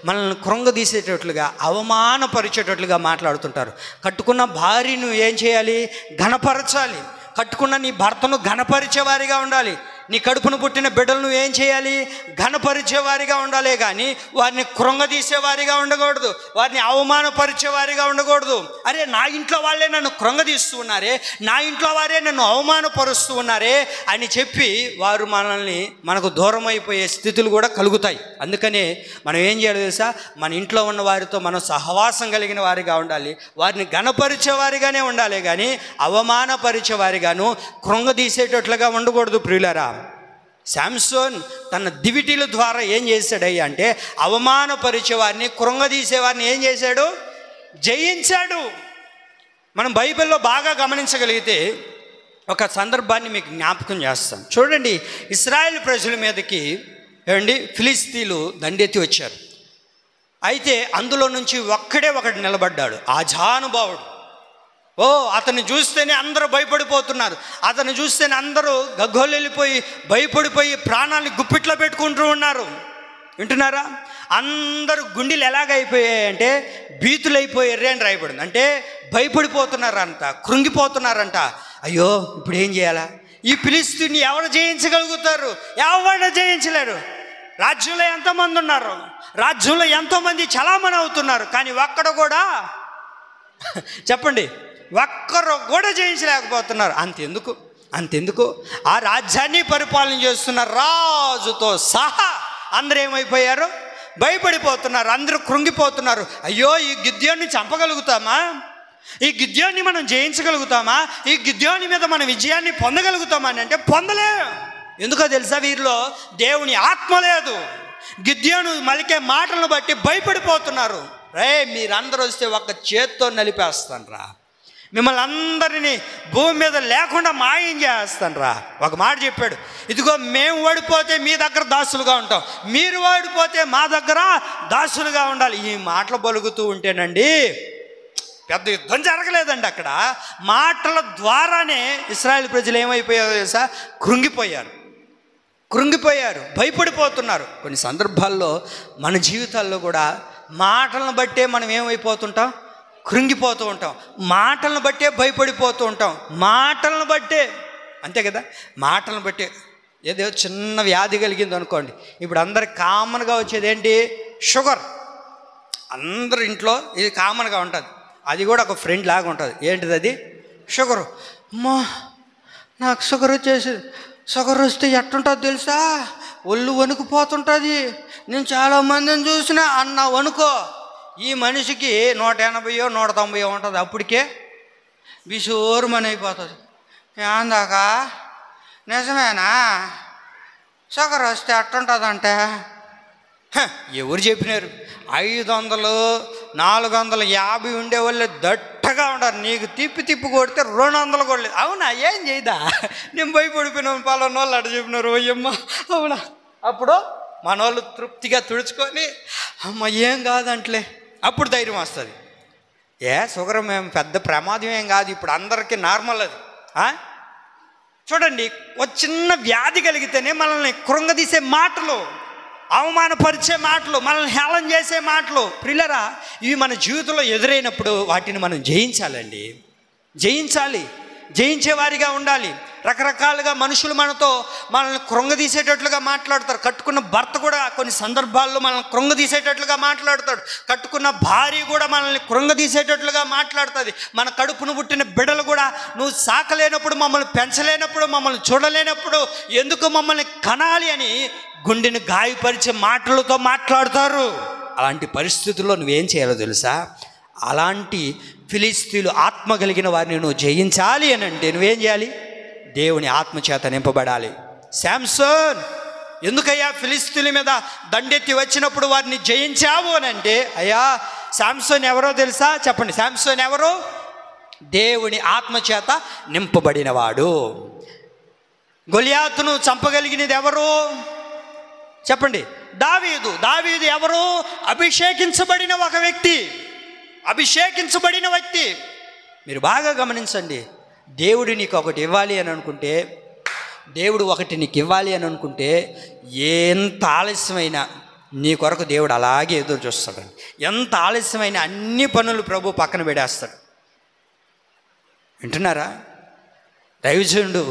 మనల్ని కృంగదీసేటట్లుగా, అవమానపరిచేటట్లుగా మాట్లాడుతుంటారు. కట్టుకున్న భార్యను ఏం చేయాలి? ఘనపరచాలి. కట్టుకున్న నీ భర్తను ఘనపరిచేవారిగా ఉండాలి. నీ కడుపును పుట్టిన బిడ్డలను ఏం చేయాలి? ఘనపరిచేవారిగా ఉండాలి, కానీ వారిని కృంగదీసేవారిగా ఉండకూడదు, వారిని అవమానపరిచేవారిగా ఉండకూడదు. అరే, నా ఇంట్లో వాళ్ళే నన్ను కృంగదీస్తూ ఉన్నారే, నా ఇంట్లో వారే నన్ను అవమానపరుస్తూ ఉన్నారే అని చెప్పి వారు మనకు దూరం అయిపోయే స్థితులు కూడా కలుగుతాయి. అందుకనే మనం ఏం చేయాలి తెలుసా? మన ఇంట్లో ఉన్న వారితో మనం సహవాసం కలిగిన వారిగా ఉండాలి, వారిని ఘనపరిచేవారిగానే ఉండాలి, కానీ అవమానపరిచేవారిగాను కృంగదీసేటట్లుగా ఉండకూడదు. ప్రియులారా, శాంసోన్ తన దివిటీల ద్వారా ఏం చేశాడయ్యా అంటే అవమానపరిచేవారిని, కృంగదీసేవారిని ఏం చేశాడు? జయించాడు. మనం బైబిల్లో బాగా గమనించగలిగితే ఒక సందర్భాన్ని మీకు జ్ఞాపకం చేస్తాను. చూడండి, ఇశ్రాయేలు ప్రజల మీదకి ఫిలిస్తీన్లు దండెత్తి వచ్చారు. అయితే అందులో నుంచి ఒకడు నిలబడ్డాడు, ఆజానుభావుడు. అతన్ని చూస్తేనే అందరూ భయపడిపోతున్నారు. అతన్ని చూస్తేనే అందరూ గగ్గోలెళ్ళిపోయి భయపడిపోయి ప్రాణాన్ని గుప్పిట్లో పెట్టుకుంటూ ఉన్నారు. వింటున్నారా? అందరూ గుండెలు ఎలాగైపోయాయంటే భీతులైపోయారు అని రాయబడింది. అంటే భయపడిపోతున్నారంట, కృంగిపోతున్నారంట. అయ్యో, ఇప్పుడు ఏం చేయాలా? ఈ ఫిలిస్తీన్ని ఎవరు జయించగలుగుతారు? ఎవరు జయించలేరు. రాజ్యంలో ఎంతోమంది ఉన్నారు, రాజ్యంలో ఎంతోమంది చలామణి అవుతున్నారు, కానీ ఒక్కడు కూడా చెప్పండి, ఒక్కరు కూడా జయించలేకపోతున్నారు. అంతెందుకు ఆ రాజ్యాన్ని పరిపాలన చేస్తున్న రాజుతో సహా అందరూ ఏమైపోయారు? భయపడిపోతున్నారు, అందరూ కృంగిపోతున్నారు. అయ్యో, ఈ గిద్యోన్ని చంపగలుగుతామా? ఈ గిద్యోన్ని మనం జయించగలుగుతామా? ఈ గిద్యోని మీద మన విజయాన్ని పొందగలుగుతామా అని అంటే పొందలేము. ఎందుకో తెలుసా? వీరిలో దేవుని ఆత్మ లేదు. గిద్యోను మలికే మాటలను బట్టి భయపడిపోతున్నారు. మీరందరూ వస్తే ఒక చేత్తో నలిపేస్తాను రా, మిమ్మల్ని అందరినీ భూమి మీద లేకుండా మాయం చేస్తాను రా. ఒక మాట చెప్పాడు, ఇదిగో మేము ఓడిపోతే మీ దగ్గర దాసులుగా ఉంటాం, మీరు ఓడిపోతే మా దగ్గర దాసులుగా ఉండాలి. ఈ మాటలు పలుకుతూ ఉంటేనండి పెద్ద యుద్ధం జరగలేదండి. అక్కడ మాటల ద్వారానే ఇశ్రాయేలు ప్రజలు ఏమైపోయారో తెలుసా? కృంగిపోయారు, భయపడిపోతున్నారు. కొన్ని సందర్భాల్లో మన జీవితాల్లో కూడా మాటలను బట్టే మనం ఏమైపోతుంటాం? కృంగిపోతూ ఉంటాం. మాటలను బట్టే భయపడిపోతూ ఉంటాం. మాటలను బట్టే, అంతే కదా? మాటలను బట్టే ఏదో చిన్న వ్యాధి కలిగింది అనుకోండి, ఇప్పుడు అందరికి కామన్గా వచ్చేది ఏంటి? షుగర్. అందరి ఇంట్లో ఇది కామన్గా ఉంటుంది. అది కూడా ఒక ఫ్రెండ్ లాగా ఉంటుంది. ఏంటిది అది? షుగరు. అమ్మా, నాకు షుగర్ వచ్చేసింది. షుగర్ వస్తే ఎట్టుంటుంది తెలుసా? ఒళ్ళు వణుకుపోతుంటుంది. నేను చాలామందిని చూసిన అన్న వణుకో, ఈ మనిషికి 180 190 ఉంటుంది. అప్పటికే బిషోరుమని అయిపోతుంది. ఏందాక నిజమేనా? షుగర్ వస్తే అట్టుంటుందంటే ఎవరు చెప్పినారు? 500 450 ఉండేవాళ్ళు దట్టగా ఉంటారు. నీకు తిప్పి కొడితే 200 కొడలేదు. అవునా? ఏం చేయదా? నేను భయపడిపోయినాను, పలానా వాళ్ళు అట్ట చెప్పినారు. అయ్యమ్మ, అవునా? అప్పుడు మన వాళ్ళు తృప్తిగా తుడుచుకొని అమ్మ ఏం కాదంట్లే, అప్పుడు ధైర్యం వస్తుంది. షుగర్ మేము పెద్ద ప్రమాదం ఏం కాదు, ఇప్పుడు అందరికీ నార్మల్ అది. చూడండి, ఒక చిన్న వ్యాధి కలిగితేనే మనల్ని కృంగదీసే మాటలు, అవమానపరిచే మాటలు, మనల్ని హేళన చేసే మాటలు, ప్రియులారా, ఇవి మన జీవితంలో ఎదురైనప్పుడు వాటిని మనం జయించాలండి. జయించేవారిగా ఉండాలి. రకరకాలుగా మనుషులు మనల్ని కృంగదీసేటట్లుగా మాట్లాడతారు. కట్టుకున్న భర్త కూడా కొన్ని సందర్భాల్లో మనల్ని కృంగదీసేటట్లుగా మాట్లాడతాడు. కట్టుకున్న భార్య కూడా మనల్ని కృంగదీసేటట్లుగా మాట్లాడుతుంది. మన కడుపును పుట్టిన బిడ్డలు కూడా నువ్వు సాకలేనప్పుడు, మమ్మల్ని పెంచలేనప్పుడు, మమ్మల్ని చూడలేనప్పుడు ఎందుకు మమ్మల్ని కనాలి అని గుండెని గాయపరిచే మాటలతో మాట్లాడతారు. అలాంటి పరిస్థితుల్లో నువ్వేం చేయాలో తెలుసా? అలాంటి ఫిలిస్తీన్లు ఆత్మ కలిగిన వారిని నువ్వు జయించాలి అని అంటే నువ్వేం చేయాలి? దేవుని ఆత్మచేత నింపబడాలి. శాంసోన్, ఎందుకయ్యా ఫిలిస్తీన్ల మీద దండెత్తి వచ్చినప్పుడు వారిని జయించావు అని అంటే, అయ్యా శాంసోన్ ఎవరో తెలుసా? చెప్పండి, శాంసోన్ ఎవరు? దేవుని ఆత్మచేత నింపబడినవాడు. గొలియాతును చంపగలిగినది ఎవరు చెప్పండి? దావీదు. దావీదు ఎవరు? అభిషేకించబడిన ఒక వ్యక్తి, అభిషేకించబడిన వ్యక్తి. మీరు బాగా గమనించండి. దేవుడు నీకు ఒకటి ఇవ్వాలి అని అనుకుంటే, దేవుడు ఒకటి నీకు ఇవ్వాలి అని అనుకుంటే ఎంత ఆలస్యమైనా నీ కొరకు దేవుడు అలాగే ఎదురు చూస్తాడండి. ఎంత ఆలస్యమైన అన్ని పనులు ప్రభు పక్కన పెడేస్తాడు. వింటున్నారా? దైవజనుడు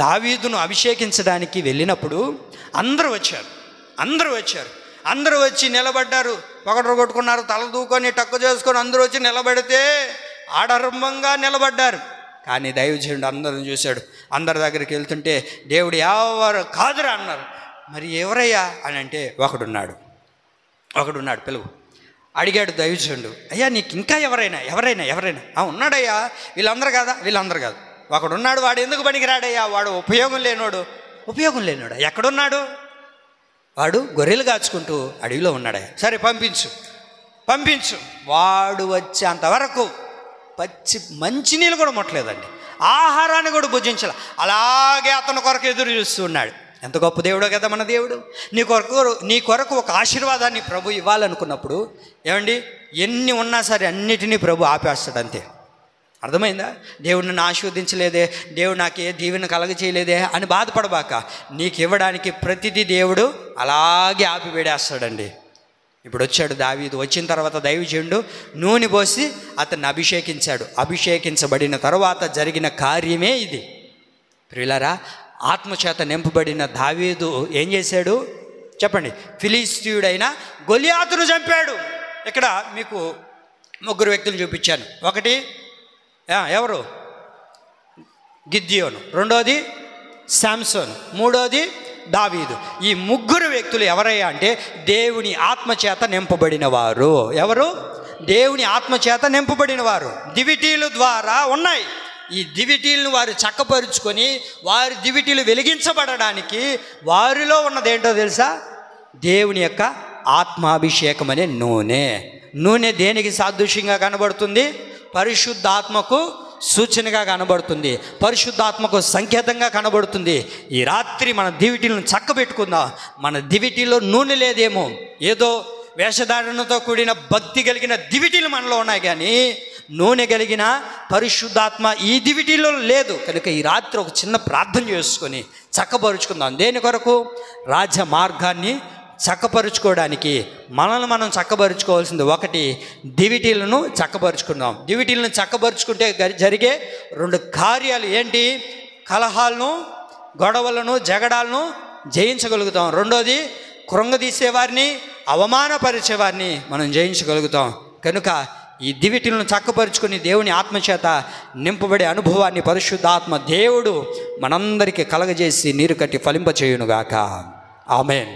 దావీదును అభిషేకించడానికి వెళ్ళినప్పుడు అందరూ వచ్చారు. అందరూ వచ్చి నిలబడ్డారు. ఒకటి కొట్టుకున్నారు, తల దూకొని టక్కు చేసుకొని అందరూ వచ్చి నిలబడితే ఆడంబంగా నిలబడ్డారు. కానీ దైవజనుడు అందరిని చూశాడు. అందరి దగ్గరికి వెళ్తుంటే దేవుడు ఎవరు కాదురా అన్నారు. మరి ఎవరయ్యా అని అంటే ఒకడున్నాడు పిలువు. అడిగాడు దైవజనుడు, అయ్యా నీకు ఇంకా ఎవరైనా ఉన్నాడయ్యా. వీళ్ళందరూ కాదు, ఒకడున్నాడు. వాడు ఎందుకు పనికిరాడయ్యా? వాడు ఉపయోగం లేనోడు. ఎక్కడున్నాడు? వాడు గొర్రెలు కాచుకుంటూ అడవిలో ఉన్నాడయ్యా. సరే పంపించు. వాడు వచ్చేంతవరకు మంచినీళ్ళు కూడా ముట్టలేదండి, ఆహారాన్ని కూడా భుజించాల. అలాగే అతని కొరకు ఎదురు చూస్తూ ఉన్నాడు. ఎంత గొప్ప దేవుడో కదా మన దేవుడు. నీ కొరకు ఒక ఆశీర్వాదాన్ని ప్రభు ఇవ్వాలనుకున్నప్పుడు ఏమండి, ఎన్ని ఉన్నా సరే అన్నిటినీ ప్రభు ఆపేస్తాడు. అంతే. అర్థమైందా? దేవుడు నన్ను ఆశీర్వదించలేదే, దేవుడు నాకే దీవెన కలగ చేయలేదే అని బాధపడబాక. నీకు ఇవ్వడానికి ప్రతిదీ దేవుడు అలాగే ఆపివేడేస్తాడండి. ఇప్పుడు వచ్చాడు దావీదు. వచ్చిన తర్వాత దైవజనుడు నూనె పోసి అతన్ని అభిషేకించాడు. అభిషేకించబడిన తర్వాత జరిగిన కార్యమే ఇది. ప్రియులారా, ఆత్మచేత నింపబడిన దావీదు ఏం చేశాడు చెప్పండి? ఫిలిష్తీయుడైన గొలియాతును చంపాడు. ఇక్కడ మీకు 3 వ్యక్తులు చూపించాను. ఒకటి ఎవరు? గిద్యోను, రెండోది శాంసోను, మూడోది దావీదు. ఈ 3 వ్యక్తులు ఎవరయ్యా అంటే దేవుని ఆత్మచేత నింపబడిన వారు. ఎవరు? దేవుని ఆత్మచేత నింపబడిన వారు. దివిటీల ద్వారా ఉన్నాయి. ఈ దివిటీలను వారు చక్కపరుచుకొని వారి దివిటీలు వెలిగించబడడానికి వారిలో ఉన్నదేంటో తెలుసా? దేవుని యొక్క ఆత్మాభిషేకం అనే నూనె దేనికి సాదృశ్యంగా కనబడుతుంది? పరిశుద్ధాత్మకు సూచనగా కనబడుతుంది, పరిశుద్ధాత్మకు సంకేతంగా కనబడుతుంది. ఈ రాత్రి మన దివిటీలను చక్కబెట్టుకుందాం. మన దివిటీలో నూనె లేదేమో, ఏదో వేషధారణతో కూడిన భక్తి కలిగిన దివిటీలు మనలో ఉన్నాయి, కానీ నూనె కలిగిన పరిశుద్ధాత్మ ఈ దివిటీలో లేదు. కనుక ఈ రాత్రి ఒక చిన్న ప్రార్థన చేసుకొని చక్కపరుచుకుందాం. దేని కొరకు? రాజ్య మార్గాన్ని చక్కపరుచుకోవడానికి మనల్ని మనం చక్కపరుచుకోవాల్సింది. ఒకటి, దివిటీలను చక్కపరుచుకుందాం. దివిటీలను చక్కపరుచుకుంటే జరిగే 2 కార్యాలు ఏంటి? కలహాలను, గొడవలను, జగడాలను జయించగలుగుతాం. రెండోది, కృంగదీసేవారిని, అవమానపరిచేవారిని మనం జయించగలుగుతాం. కనుక ఈ దివిటీలను చక్కపరుచుకొని దేవుని ఆత్మచేత నింపబడే అనుభవాన్ని పరిశుద్ధాత్మ దేవుడు మనందరికీ కలగజేసి నీరు కట్టి ఫలింపచేయునుగాక. ఆమేన్.